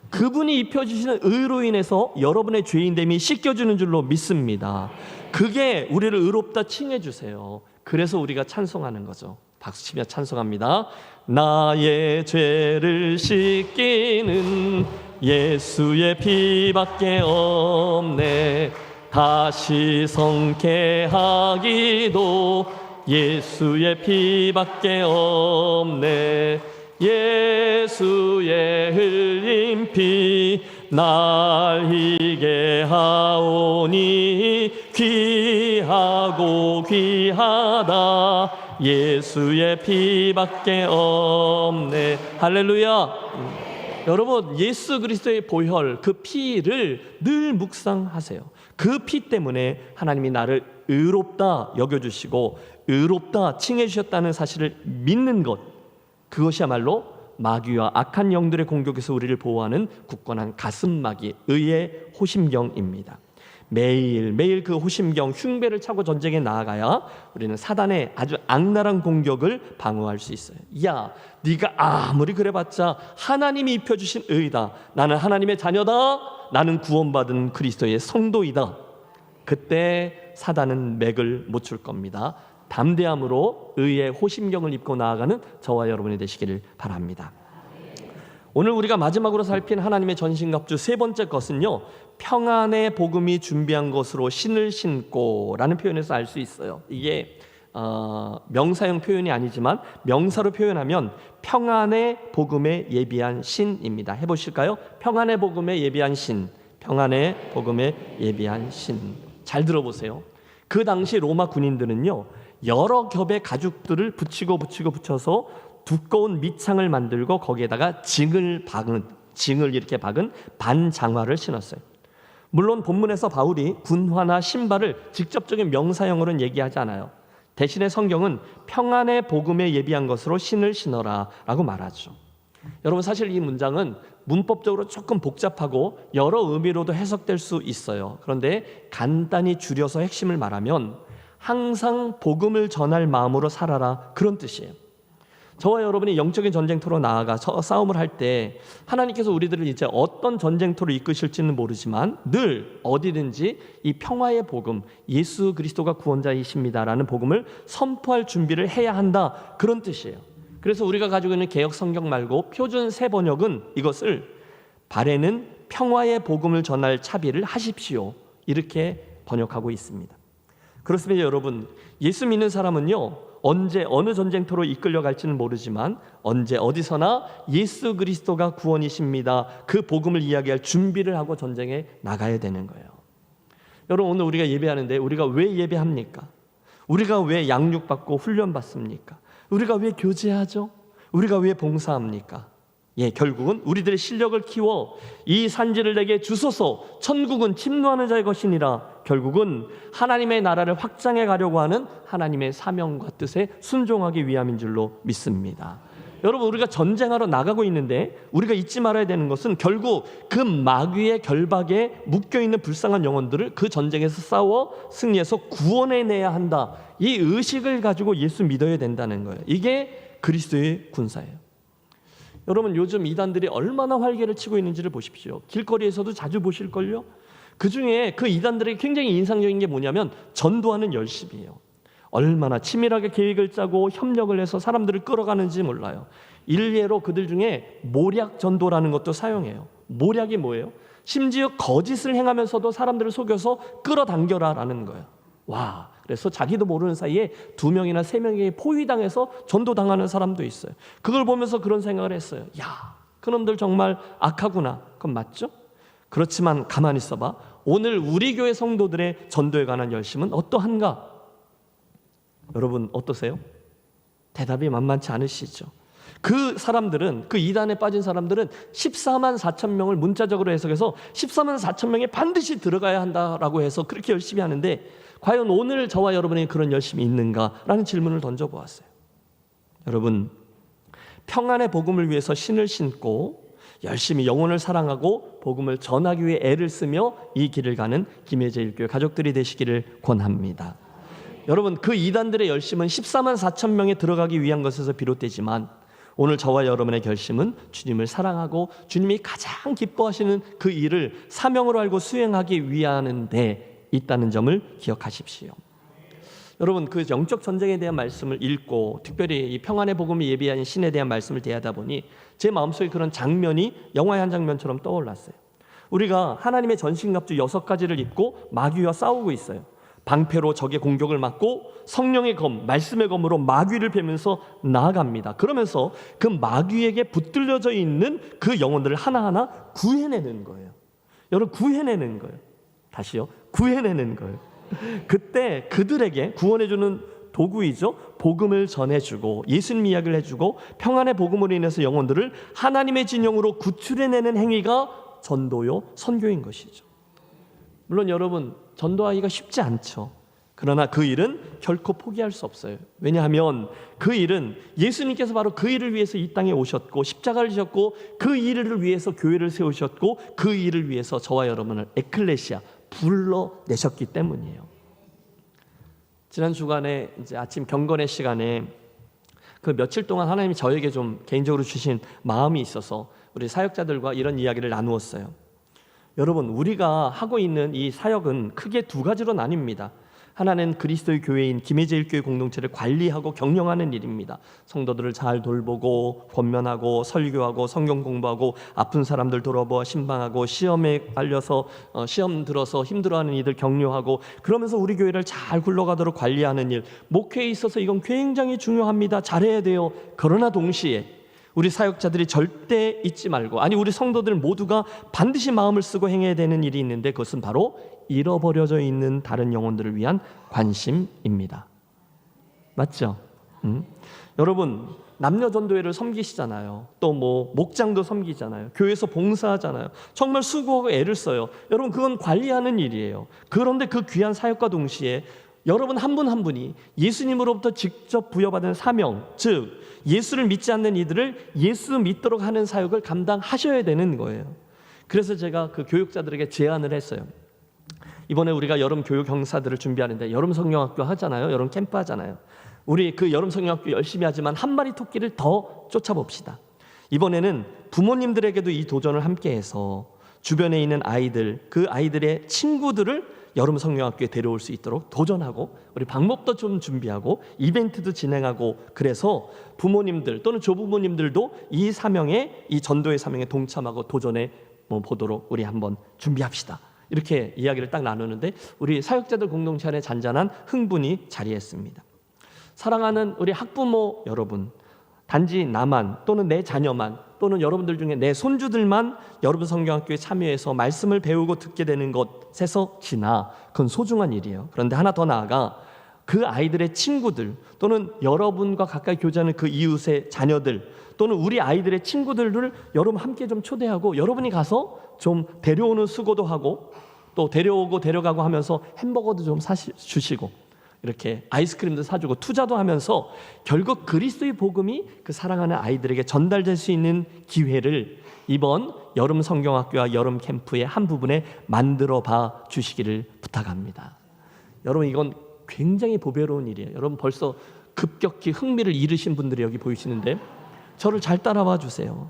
그분이 입혀주시는 의로 인해서 여러분의 죄인됨이 씻겨주는 줄로 믿습니다. 그게 우리를 의롭다 칭해 주세요. 그래서 우리가 찬송하는 거죠. 박수치며 찬송합니다. 나의 죄를 씻기는 예수의 피밖에 없네. 다시 성케 하기도 예수의 피밖에 없네. 예수의 흘린 피 날 희게 하오니 귀하고 귀하다. 예수의 피밖에 없네. 할렐루야. 여러분 예수 그리스도의 보혈 그 피를 늘 묵상하세요. 그 피 때문에 하나님이 나를 의롭다 여겨주시고 의롭다 칭해 주셨다는 사실을 믿는 것, 그것이야말로 마귀와 악한 영들의 공격에서 우리를 보호하는 굳건한 가슴막이 의의 호심경입니다. 매일매일 그 호심경 흉배를 차고 전쟁에 나아가야 우리는 사단의 아주 악랄한 공격을 방어할 수 있어요. 야, 네가 아무리 그래봤자 하나님이 입혀주신 의다. 나는 하나님의 자녀다. 나는 구원받은 그리스도의 성도이다. 그때 사단은 맥을 못 출 겁니다. 담대함으로 의의 호심경을 입고 나아가는 저와 여러분이 되시기를 바랍니다. 오늘 우리가 마지막으로 살핀 하나님의 전신갑주 세 번째 것은요, 평안의 복음이 준비한 것으로 신을 신고 라는 표현에서 알 수 있어요. 이게 명사형 표현이 아니지만 명사로 표현하면 평안의 복음에 예비한 신입니다. 해보실까요? 평안의 복음에 예비한 신, 평안의 복음에 예비한 신. 잘 들어보세요. 그 당시 로마 군인들은요, 여러 겹의 가죽들을 붙여서 두꺼운 밑창을 만들고 거기에다가 징을 이렇게 박은 반장화를 신었어요. 물론 본문에서 바울이 군화나 신발을 직접적인 명사형으로는 얘기하지 않아요. 대신에 성경은 평안의 복음에 예비한 것으로 신을 신어라 라고 말하죠. 여러분 사실 이 문장은 문법적으로 조금 복잡하고 여러 의미로도 해석될 수 있어요. 그런데 간단히 줄여서 핵심을 말하면 항상 복음을 전할 마음으로 살아라, 그런 뜻이에요. 저와 여러분이 영적인 전쟁터로 나아가 싸움을 할 때 하나님께서 우리들을 이제 어떤 전쟁터로 이끄실지는 모르지만 늘 어디든지 이 평화의 복음, 예수 그리스도가 구원자이십니다라는 복음을 선포할 준비를 해야 한다, 그런 뜻이에요. 그래서 우리가 가지고 있는 개역 성경 말고 표준 새 번역은 이것을 발에는 평화의 복음을 전할 차비를 하십시오, 이렇게 번역하고 있습니다. 그렇습니다. 여러분, 예수 믿는 사람은요, 언제 어느 전쟁터로 이끌려갈지는 모르지만 언제 어디서나 예수 그리스도가 구원이십니다, 그 복음을 이야기할 준비를 하고 전쟁에 나가야 되는 거예요. 여러분, 오늘 우리가 예배하는데 우리가 왜 예배합니까? 우리가 왜 양육받고 훈련받습니까? 우리가 왜 교제하죠? 우리가 왜 봉사합니까? 결국은 우리들의 실력을 키워 이 산지를 내게 주소서, 천국은 침노하는 자의 것이니라. 결국은 하나님의 나라를 확장해 가려고 하는 하나님의 사명과 뜻에 순종하기 위함인 줄로 믿습니다. 여러분, 우리가 전쟁하러 나가고 있는데 우리가 잊지 말아야 되는 것은 결국 그 마귀의 결박에 묶여있는 불쌍한 영혼들을 그 전쟁에서 싸워 승리해서 구원해내야 한다, 이 의식을 가지고 예수 믿어야 된다는 거예요. 이게 그리스도의 군사예요. 여러분 요즘 이단들이 얼마나 활개를 치고 있는지를 보십시오. 길거리에서도 자주 보실걸요. 그중에 그 이단들에게 굉장히 인상적인 게 뭐냐면 전도하는 열심이에요. 얼마나 치밀하게 계획을 짜고 협력을 해서 사람들을 끌어가는지 몰라요. 일례로 그들 중에 모략 전도라는 것도 사용해요. 모략이 뭐예요? 심지어 거짓을 행하면서도 사람들을 속여서 끌어당겨라라는 거예요. 와, 그래서 자기도 모르는 사이에 2명이나 3명에게 포위당해서 전도당하는 사람도 있어요. 그걸 보면서 그런 생각을 했어요. 야, 그놈들 정말 악하구나. 그건 맞죠? 그렇지만 가만히 있어봐. 오늘 우리 교회 성도들의 전도에 관한 열심은 어떠한가? 여러분 어떠세요? 대답이 만만치 않으시죠? 그 사람들은, 그 이단에 빠진 사람들은 14만 4천 명을 문자적으로 해석해서 14만 4천 명에 반드시 들어가야 한다라고 해서 그렇게 열심히 하는데, 과연 오늘 저와 여러분이 그런 열심이 있는가라는 질문을 던져보았어요. 여러분, 평안의 복음을 위해서 신을 신고 열심히 영혼을 사랑하고 복음을 전하기 위해 애를 쓰며 이 길을 가는 김혜제일교회 가족들이 되시기를 권합니다. 여러분, 그 이단들의 열심은 14만 4천 명에 들어가기 위한 것에서 비롯되지만 오늘 저와 여러분의 결심은 주님을 사랑하고 주님이 가장 기뻐하시는 그 일을 사명으로 알고 수행하기 위하는 데 있다는 점을 기억하십시오. 여러분, 그 영적 전쟁에 대한 말씀을 읽고 특별히 이 평안의 복음을 예비한 신에 대한 말씀을 대하다 보니 제 마음속에 그런 장면이 영화의 한 장면처럼 떠올랐어요. 우리가 하나님의 전신갑주 6가지를 입고 마귀와 싸우고 있어요. 방패로 적의 공격을 막고 성령의 검, 말씀의 검으로 마귀를 베면서 나아갑니다. 그러면서 그 마귀에게 붙들려져 있는 그 영혼들을 하나하나 구해내는 거예요. 여러분, 구해내는 거예요. 다시요, 구해내는 거예요. 그때 그들에게 구원해주는 도구이죠. 복음을 전해주고 예수님 이야기를 해주고 평안의 복음으로 인해서 영혼들을 하나님의 진영으로 구출해내는 행위가 전도요, 선교인 것이죠. 물론 여러분, 전도하기가 쉽지 않죠. 그러나 그 일은 결코 포기할 수 없어요. 왜냐하면 그 일은 예수님께서 바로 그 일을 위해서 이 땅에 오셨고 십자가를 지셨고 그 일을 위해서 교회를 세우셨고 그 일을 위해서 저와 여러분을 에클레시아 불러내셨기 때문이에요. 지난 주간에 이제 아침 경건의 시간에 그 며칠 동안 하나님이 저에게 좀 개인적으로 주신 마음이 있어서 우리 사역자들과 이런 이야기를 나누었어요. 여러분, 우리가 하고 있는 이 사역은 크게 2가지로 나뉩니다. 하나는 그리스도의 교회인 김혜제일교회 공동체를 관리하고 경영하는 일입니다. 성도들을 잘 돌보고 권면하고 설교하고 성경 공부하고 아픈 사람들 돌아보아 신방하고 시험에 알려서 시험 들어서 힘들어하는 이들 격려하고 그러면서 우리 교회를 잘 굴러가도록 관리하는 일, 목회에 있어서 이건 굉장히 중요합니다. 잘해야 돼요. 그러나 동시에 우리 사역자들이 절대 잊지 말고, 아니 우리 성도들 모두가 반드시 마음을 쓰고 행해야 되는 일이 있는데 그것은 바로 잃어버려져 있는 다른 영혼들을 위한 관심입니다. 맞죠? 여러분, 남녀전도회를 섬기시잖아요. 또 뭐 목장도 섬기잖아요. 교회에서 봉사하잖아요. 정말 수고하고 애를 써요. 여러분, 그건 관리하는 일이에요. 그런데 그 귀한 사역과 동시에 여러분 한 분 한 분이 예수님으로부터 직접 부여받은 사명, 즉 예수를 믿지 않는 이들을 예수 믿도록 하는 사역을 감당하셔야 되는 거예요. 그래서 제가 그 교육자들에게 제안을 했어요. 이번에 우리가 여름 교육 형사들을 준비하는데 여름 성경학교 하잖아요. 여름 캠프 하잖아요. 우리 그 여름 성경학교 열심히 하지만 한 마리 토끼를 더 쫓아봅시다. 이번에는 부모님들에게도 이 도전을 함께해서 주변에 있는 아이들, 그 아이들의 친구들을 여름 성경학교에 데려올 수 있도록 도전하고 우리 방법도 좀 준비하고 이벤트도 진행하고, 그래서 부모님들 또는 조부모님들도 이 사명에, 이 전도의 사명에 동참하고 도전해 보도록 우리 한번 준비합시다. 이렇게 이야기를 딱 나누는데 우리 사역자들 공동체 안에 잔잔한 흥분이 자리했습니다. 사랑하는 우리 학부모 여러분, 단지 나만 또는 내 자녀만 또는 여러분들 중에 내 손주들만 여러분 성경학교에 참여해서 말씀을 배우고 듣게 되는 것에서 지나 그건 소중한 일이에요. 그런데 하나 더 나아가 그 아이들의 친구들 또는 여러분과 가까이 교제하는 그 이웃의 자녀들 또는 우리 아이들의 친구들을 여러분 함께 좀 초대하고 여러분이 가서 좀 데려오는 수고도 하고 또 데려오고 데려가고 하면서 햄버거도 좀 주시고 이렇게 아이스크림도 사주고 투자도 하면서 결국 그리스도의 복음이 그 사랑하는 아이들에게 전달될 수 있는 기회를 이번 여름 성경학교와 여름 캠프의 한 부분에 만들어 봐 주시기를 부탁합니다. 여러분, 이건 굉장히 보배로운 일이에요. 여러분 벌써 급격히 흥미를 잃으신 분들이 여기 보이시는데 저를 잘 따라와 주세요.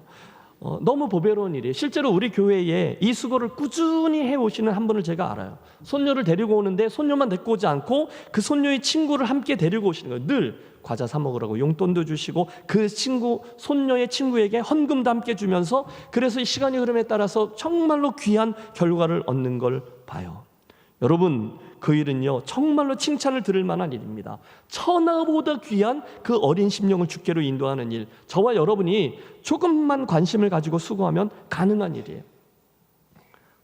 너무 보배로운 일이에요. 실제로 우리 교회에 이 수고를 꾸준히 해오시는 한 분을 제가 알아요. 손녀를 데리고 오는데 손녀만 데리고 오지 않고 그 손녀의 친구를 함께 데리고 오시는 거예요. 늘 과자 사 먹으라고 용돈도 주시고 그 친구, 손녀의 친구에게 헌금도 함께 주면서, 그래서 이 시간의 흐름에 따라서 정말로 귀한 결과를 얻는 걸 봐요. 여러분, 그 일은요 정말로 칭찬을 들을 만한 일입니다. 천하보다 귀한 그 어린 심령을 주께로 인도하는 일, 저와 여러분이 조금만 관심을 가지고 수고하면 가능한 일이에요.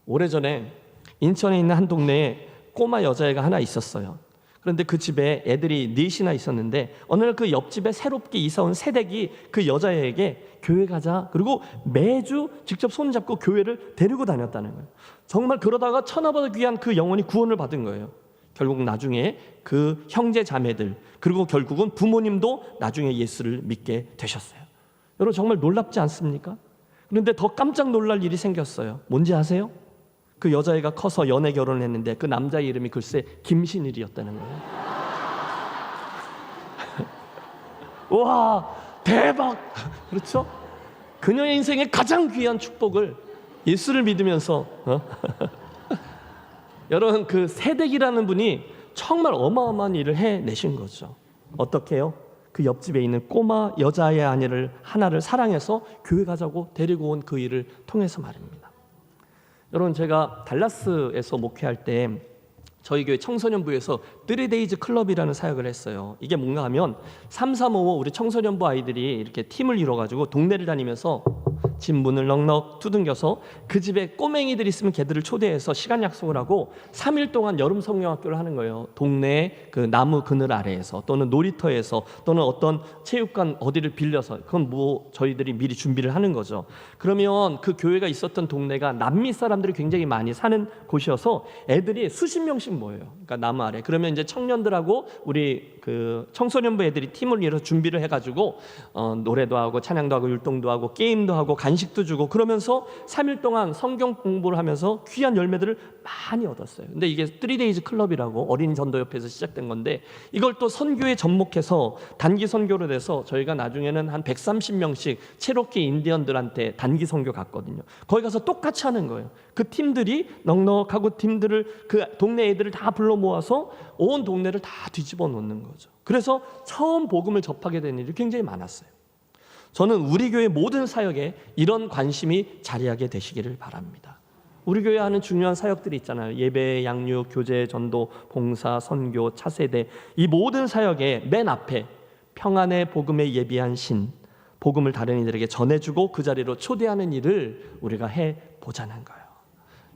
오래전에 인천에 있는 한 동네에 꼬마 여자애가 하나 있었어요. 그런데 그 집에 애들이 넷이나 있었는데 어느 날 그 옆집에 새롭게 이사온 새댁이 그 여자애에게 교회 가자, 그리고 매주 직접 손잡고 교회를 데리고 다녔다는 거예요. 정말 그러다가 천하보다 귀한 그 영혼이 구원을 받은 거예요. 결국 나중에 그 형제 자매들, 그리고 결국은 부모님도 나중에 예수를 믿게 되셨어요. 여러분, 정말 놀랍지 않습니까? 그런데 더 깜짝 놀랄 일이 생겼어요. 뭔지 아세요? 그 여자애가 커서 연애 결혼을 했는데 그 남자의 이름이 글쎄 김신일이었다는 거예요. 와, 대박! 그렇죠? 그녀의 인생의 가장 귀한 축복을 예수를 믿으면서 여러분, 그 새댁이라는 분이 정말 어마어마한 일을 해내신 거죠. 어떻게 해요? 그 옆집에 있는 꼬마 여자의 아내를 하나를 사랑해서 교회 가자고 데리고 온 그 일을 통해서 말입니다. 여러분, 제가 달라스에서 목회할 때 저희 교회 청소년부에서 3데이즈 클럽이라는 사역을 했어요. 이게 뭔가 하면 3355 우리 청소년부 아이들이 이렇게 팀을 이뤄가지고 동네를 다니면서 집 문을 넉넉 두들겨서 그 집에 꼬맹이들이 있으면 걔들을 초대해서 시간 약속을 하고 3일 동안 여름 성경학교를 하는 거예요. 동네 그 나무 그늘 아래에서, 또는 놀이터에서, 또는 어떤 체육관 어디를 빌려서, 그건 뭐 저희들이 미리 준비를 하는 거죠. 그러면 그 교회가 있었던 동네가 남미 사람들이 굉장히 많이 사는 곳이어서 애들이 수십 명씩 모여요. 그러니까 나무 아래. 그러면 이제 청년들하고 우리 그 청소년부 애들이 팀을 이뤄서 준비를 해가지고 노래도 하고 찬양도 하고 율동도 하고 게임도 하고 간식도 주고, 그러면서 3일 동안 성경 공부를 하면서 귀한 열매들을 많이 얻었어요. 근데 이게 3데이즈 클럽이라고 어린이 전도협회에서 시작된 건데, 이걸 또 선교에 접목해서 단기 선교로 돼서 저희가 나중에는 한 130명씩 체로키 인디언들한테 단기 선교 갔거든요. 거기 가서 똑같이 하는 거예요. 그 팀들이 넉넉하고 팀들을, 그 동네 애들을 다 불러 모아서 온 동네를 다 뒤집어 놓는 거죠. 그래서 처음 복음을 접하게 된 일이 굉장히 많았어요. 저는 우리 교회 모든 사역에 이런 관심이 자리하게 되시기를 바랍니다. 우리 교회 하는 중요한 사역들이 있잖아요. 예배, 양육, 교제, 전도, 봉사, 선교, 차세대. 이 모든 사역의 맨 앞에 평안의 복음에 예비한 신, 복음을 다른 이들에게 전해주고 그 자리로 초대하는 일을 우리가 해보자는 거예요.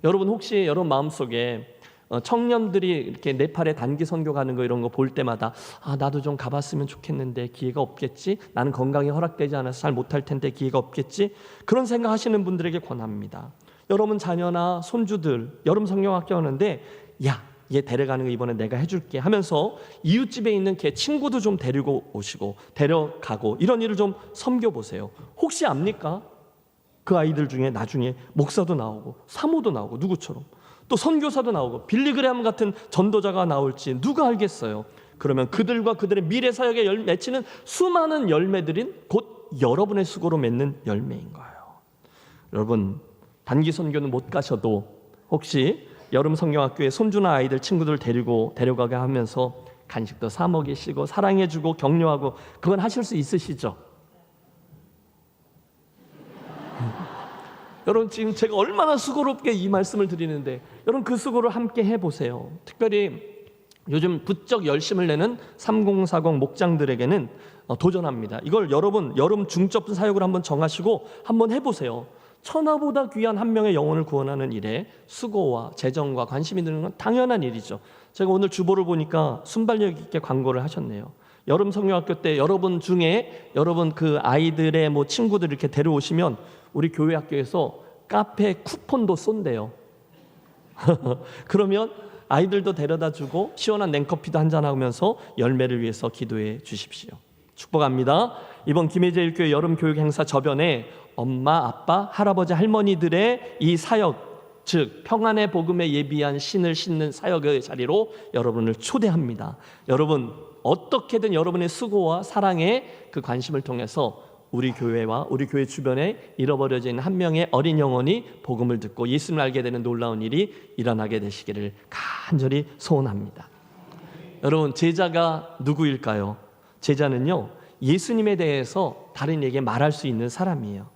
여러분, 혹시 여러분 마음속에 청년들이 이렇게 네팔에 단기 선교 가는 거 이런 거 볼 때마다 나도 좀 가봤으면 좋겠는데 기회가 없겠지? 나는 건강이 허락되지 않아서 잘 못할 텐데 기회가 없겠지? 그런 생각하시는 분들에게 권합니다. 여러분 자녀나 손주들 여름 성경학교 하는데, 야, 얘 데려가는 거 이번에 내가 해줄게 하면서 이웃집에 있는 걔 친구도 좀 데리고 오시고 데려가고 이런 일을 좀 섬겨보세요. 혹시 압니까? 그 아이들 중에 나중에 목사도 나오고 사모도 나오고 누구처럼 또 선교사도 나오고 빌리그레함 같은 전도자가 나올지 누가 알겠어요. 그러면 그들과 그들의 미래 사역에 맺히는 수많은 열매들인 곧 여러분의 수고로 맺는 열매인 거예요. 여러분, 단기 선교는 못 가셔도 혹시 여름 성경학교에 손주나 아이들 친구들 데려가게 하면서 간식도 사 먹이시고 사랑해주고 격려하고, 그건 하실 수 있으시죠? 여러분, 지금 제가 얼마나 수고롭게 이 말씀을 드리는데 여러분 그 수고를 함께 해보세요. 특별히 요즘 부쩍 열심을 내는 3040 목장들에게는 도전합니다. 이걸 여러분 여름 중점 사역을 한번 정하시고 한번 해보세요. 천하보다 귀한 한 명의 영혼을 구원하는 일에 수고와 재정과 관심이 드는 건 당연한 일이죠. 제가 오늘 주보를 보니까 순발력 있게 광고를 하셨네요. 여름 성경학교 때 여러분 중에 여러분 그 아이들의 뭐 친구들 이렇게 데려오시면 우리 교회 학교에서 카페 쿠폰도 쏜대요. 그러면 아이들도 데려다주고 시원한 냉커피도 한잔하면서 열매를 위해서 기도해 주십시오. 축복합니다. 이번 김혜재일교회 여름 교육 행사 저변에 엄마, 아빠, 할아버지, 할머니들의 이 사역, 즉 평안의 복음에 예비한 신을 싣는 사역의 자리로 여러분을 초대합니다. 여러분 어떻게든 여러분의 수고와 사랑의 그 관심을 통해서 우리 교회와 우리 교회 주변에 잃어버려져 있는 한 명의 어린 영혼이 복음을 듣고 예수님을 알게 되는 놀라운 일이 일어나게 되시기를 간절히 소원합니다. 여러분, 제자가 누구일까요? 제자는요, 예수님에 대해서 다른 이에게 말할 수 있는 사람이에요.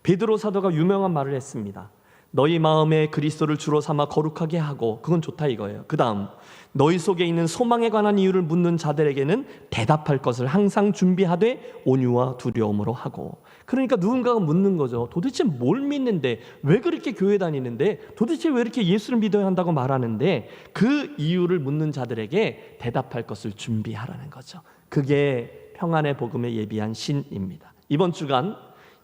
베드로 사도가 유명한 말을 했습니다. 너희 마음에 그리스도를 주로 삼아 거룩하게 하고, 그건 좋다 이거예요. 그 다음, 너희 속에 있는 소망에 관한 이유를 묻는 자들에게는 대답할 것을 항상 준비하되 온유와 두려움으로 하고. 그러니까 누군가가 묻는 거죠. 도대체 뭘 믿는데, 왜 그렇게 교회 다니는데, 도대체 왜 이렇게 예수를 믿어야 한다고 말하는데, 그 이유를 묻는 자들에게 대답할 것을 준비하라는 거죠. 그게 평안의 복음에 예비한 신입니다. 이번 주간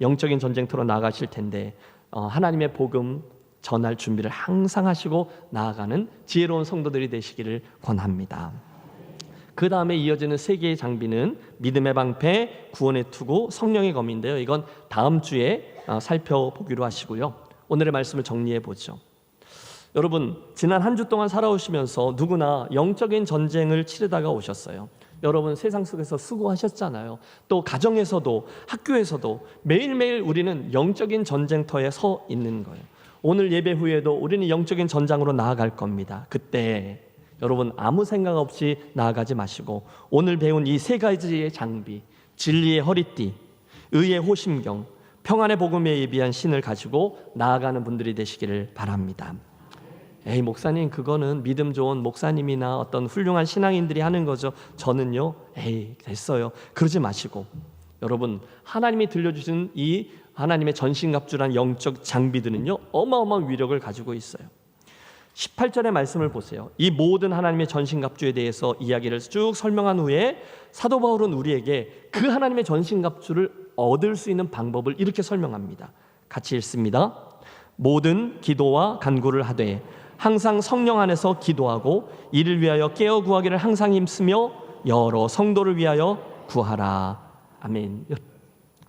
영적인 전쟁터로 나가실 텐데 하나님의 복음 전할 준비를 항상 하시고 나아가는 지혜로운 성도들이 되시기를 권합니다. 그 다음에 이어지는 세 개의 장비는 믿음의 방패, 구원의 투구, 성령의 검인데요. 이건 다음 주에 살펴보기로 하시고요. 오늘의 말씀을 정리해 보죠. 여러분, 지난 한 주 동안 살아오시면서 누구나 영적인 전쟁을 치르다가 오셨어요. 여러분, 세상 속에서 수고하셨잖아요. 또 가정에서도 학교에서도 매일매일 우리는 영적인 전쟁터에 서 있는 거예요. 오늘 예배 후에도 우리는 영적인 전장으로 나아갈 겁니다. 그때 여러분, 아무 생각 없이 나아가지 마시고 오늘 배운 이 세 가지의 장비, 진리의 허리띠, 의의 호심경, 평안의 복음에 예비한 신을 가지고 나아가는 분들이 되시기를 바랍니다. 에이, 목사님, 그거는 믿음 좋은 목사님이나 어떤 훌륭한 신앙인들이 하는 거죠. 저는요, 에이, 됐어요. 그러지 마시고, 여러분, 하나님이 들려주신 이 하나님의 전신갑주란 영적 장비들은요, 어마어마한 위력을 가지고 있어요. 18절의 말씀을 보세요. 이 모든 하나님의 전신갑주에 대해서 이야기를 쭉 설명한 후에 사도 바울은 우리에게 그 하나님의 전신갑주를 얻을 수 있는 방법을 이렇게 설명합니다. 같이 읽습니다. 모든 기도와 간구를 하되 항상 성령 안에서 기도하고 이를 위하여 깨어 구하기를 항상 힘쓰며 여러 성도를 위하여 구하라. 아멘.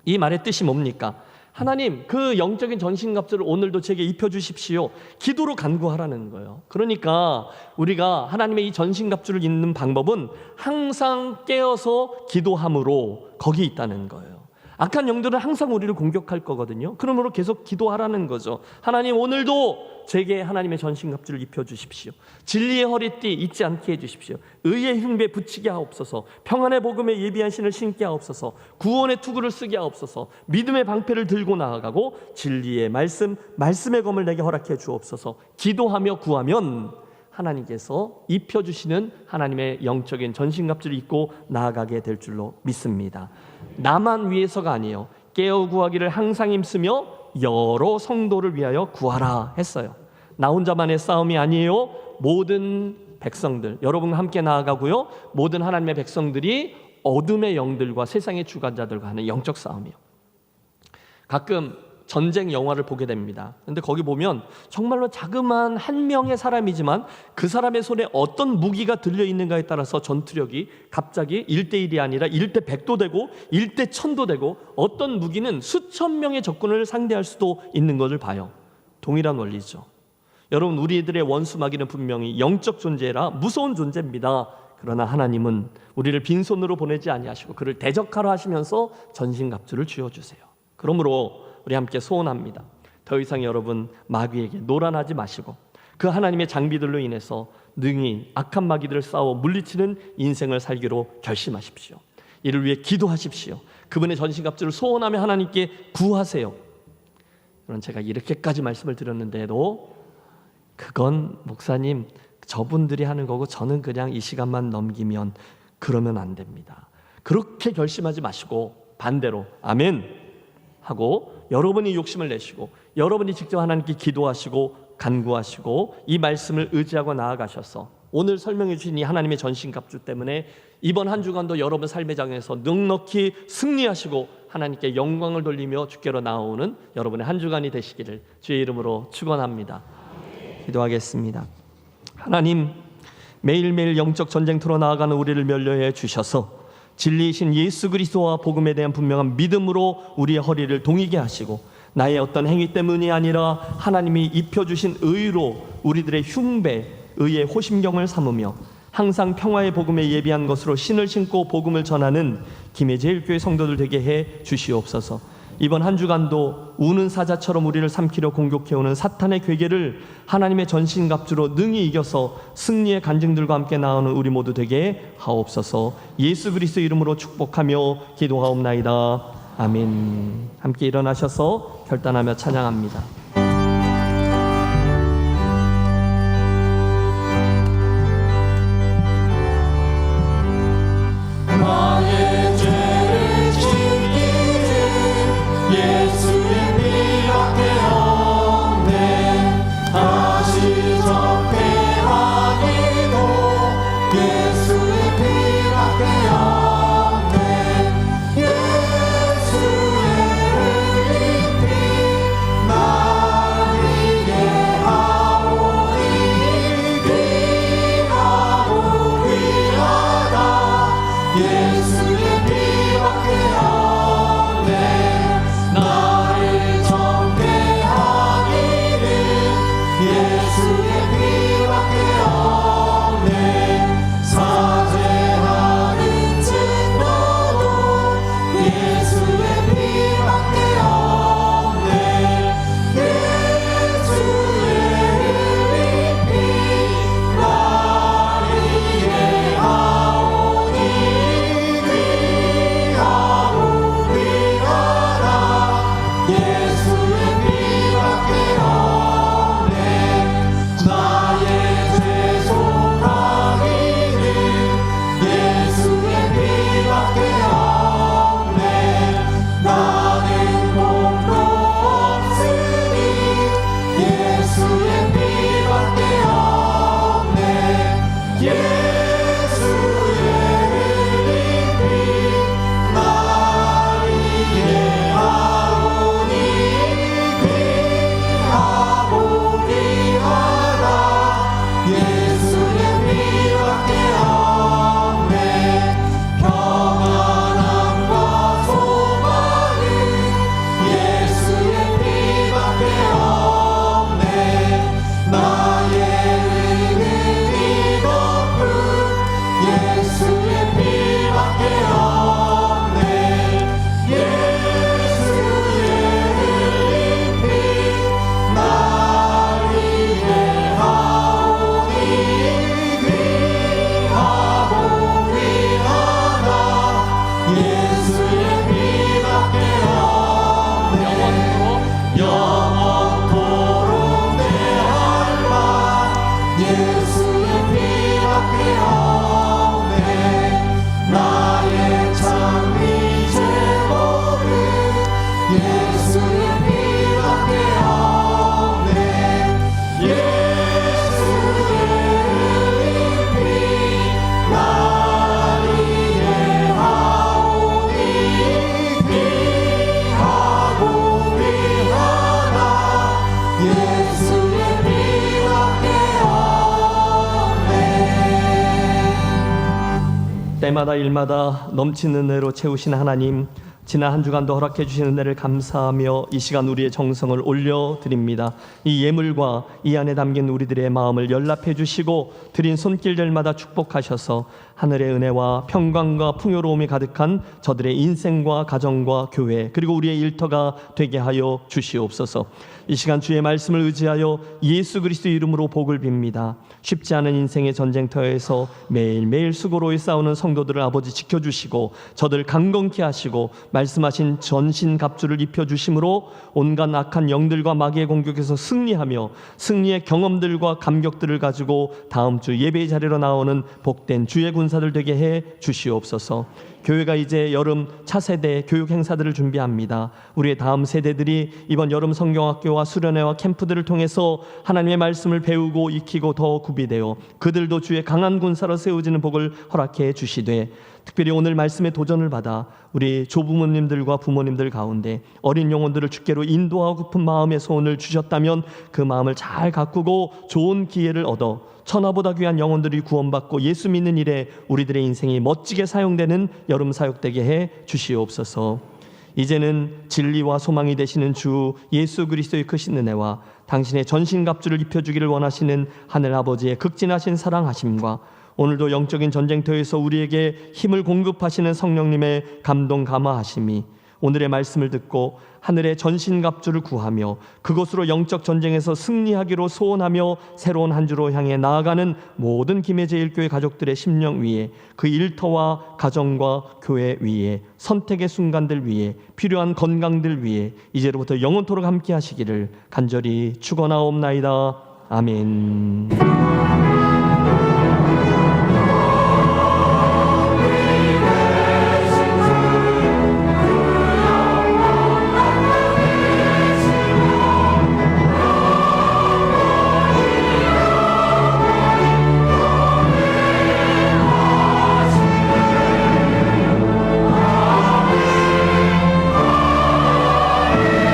이 말의 뜻이 뭡니까? 하나님, 그 영적인 전신갑주를 오늘도 제게 입혀주십시오. 기도로 간구하라는 거예요. 그러니까 우리가 하나님의 이 전신갑주를 입는 방법은 항상 깨어서 기도함으로 거기 있다는 거예요. 악한 영들은 항상 우리를 공격할 거거든요. 그러므로 계속 기도하라는 거죠. 하나님, 오늘도 제게 하나님의 전신갑주를 입혀주십시오. 진리의 허리띠 잊지 않게 해주십시오. 의의 흉배 붙이게 하옵소서. 평안의 복음에 예비한 신을 신게 하옵소서. 구원의 투구를 쓰게 하옵소서. 믿음의 방패를 들고 나아가고 진리의 말씀의 검을 내게 허락해 주옵소서. 기도하며 구하면 하나님께서 입혀주시는 하나님의 영적인 전신갑주를 입고 나아가게 될 줄로 믿습니다. 나만 위해서가 아니에요. 깨어 구하기를 항상 힘쓰며 여러 성도를 위하여 구하라 했어요. 나 혼자만의 싸움이 아니에요. 모든 백성들, 여러분과 함께 나아가고요. 모든 하나님의 백성들이 어둠의 영들과 세상의 주관자들과 하는 영적 싸움이에요. 가끔 전쟁 영화를 보게 됩니다. 그런데 거기 보면 정말로 자그마한 한 명의 사람이지만 그 사람의 손에 어떤 무기가 들려있는가에 따라서 전투력이 갑자기 1대1이 아니라 1대100도 되고 1대1000도 되고 어떤 무기는 수천 명의 적군을 상대할 수도 있는 것을 봐요. 동일한 원리죠. 여러분, 우리들의 원수 마귀는 분명히 영적 존재라 무서운 존재입니다. 그러나 하나님은 우리를 빈손으로 보내지 아니하시고 그를 대적하라 하시면서 전신갑주를 쥐어주세요. 그러므로 우리 함께 소원합니다. 더 이상 여러분 마귀에게 노란하지 마시고 그 하나님의 장비들로 인해서 능히 악한 마귀들을 싸워 물리치는 인생을 살기로 결심하십시오. 이를 위해 기도하십시오. 그분의 전신갑주를 소원하며 하나님께 구하세요. 그런 제가 이렇게까지 말씀을 드렸는데도 그건 목사님 저분들이 하는 거고 저는 그냥 이 시간만 넘기면 그러면 안 됩니다. 그렇게 결심하지 마시고 반대로 아멘 하고 여러분이 욕심을 내시고 여러분이 직접 하나님께 기도하시고 간구하시고 이 말씀을 의지하고 나아가셔서 오늘 설명해 주신 이 하나님의 전신갑주 때문에 이번 한 주간도 여러분 삶의 장에서 넉넉히 승리하시고 하나님께 영광을 돌리며 주께로 나아오는 여러분의 한 주간이 되시기를 주의 이름으로 축원합니다. 기도하겠습니다. 하나님, 매일매일 영적 전쟁터로 나아가는 우리를 면려해 주셔서 진리이신 예수 그리스도와 복음에 대한 분명한 믿음으로 우리의 허리를 동이게 하시고 나의 어떤 행위 때문이 아니라 하나님이 입혀주신 의로 우리들의 흉배, 의의 호심경을 삼으며 항상 평화의 복음에 예비한 것으로 신을 신고 복음을 전하는 김해제일교회 성도들 되게 해 주시옵소서. 이번 한 주간도 우는 사자처럼 우리를 삼키려 공격해오는 사탄의 괴계를 하나님의 전신갑주로 능히 이겨서 승리의 간증들과 함께 나오는 우리 모두 되게 하옵소서. 예수 그리스도 이름으로 축복하며 기도하옵나이다. 아멘. 함께 일어나셔서 결단하며 찬양합니다. 때마다 일마다 넘치는 은혜로 채우신 하나님, 지난 한 주간도 허락해 주신 은혜를 감사하며 이 시간 우리의 정성을 올려드립니다. 이 예물과 이 안에 담긴 우리들의 마음을 연락해 주시고 드린 손길들마다 축복하셔서 하늘의 은혜와 평강과 풍요로움이 가득한 저들의 인생과 가정과 교회 그리고 우리의 일터가 되게 하여 주시옵소서. 이 시간 주의 말씀을 의지하여 예수 그리스도 이름으로 복을 빕니다. 쉽지 않은 인생의 전쟁터에서 매일매일 수고로이 싸우는 성도들을 아버지 지켜주시고 저들 강건케 하시고 말씀하신 전신갑주를 입혀주심으로 온갖 악한 영들과 마귀의 공격에서 승리하며 승리의 경험들과 감격들을 가지고 다음 주 예배의 자리로 나오는 복된 주의 군사들 되게 해 주시옵소서. 교회가 이제 여름 차세대 교육 행사들을 준비합니다. 우리의 다음 세대들이 이번 여름 성경학교와 수련회와 캠프들을 통해서 하나님의 말씀을 배우고 익히고 더 구비되어 그들도 주의 강한 군사로 세워지는 복을 허락해 주시되, 특별히 오늘 말씀의 도전을 받아 우리 조부모님들과 부모님들 가운데 어린 영혼들을 주께로 인도하고픈 마음의 소원을 주셨다면 그 마음을 잘 가꾸고 좋은 기회를 얻어 천하보다 귀한 영혼들이 구원받고 예수 믿는 일에 우리들의 인생이 멋지게 사용되는 여름 사역되게 해 주시옵소서. 이제는 진리와 소망이 되시는 주 예수 그리스도의 크신 은혜와 당신의 전신갑주를 입혀주기를 원하시는 하늘아버지의 극진하신 사랑하심과 오늘도 영적인 전쟁터에서 우리에게 힘을 공급하시는 성령님의 감동 감화하심이 오늘의 말씀을 듣고 하늘의 전신갑주를 구하며 그것으로 영적 전쟁에서 승리하기로 소원하며 새로운 한 주로 향해 나아가는 모든 김해제일교회 가족들의 심령 위에, 그 일터와 가정과 교회 위에, 선택의 순간들 위에, 필요한 건강들 위에 이제로부터 영원토록 함께 하시기를 간절히 축원하옵나이다. 아멘.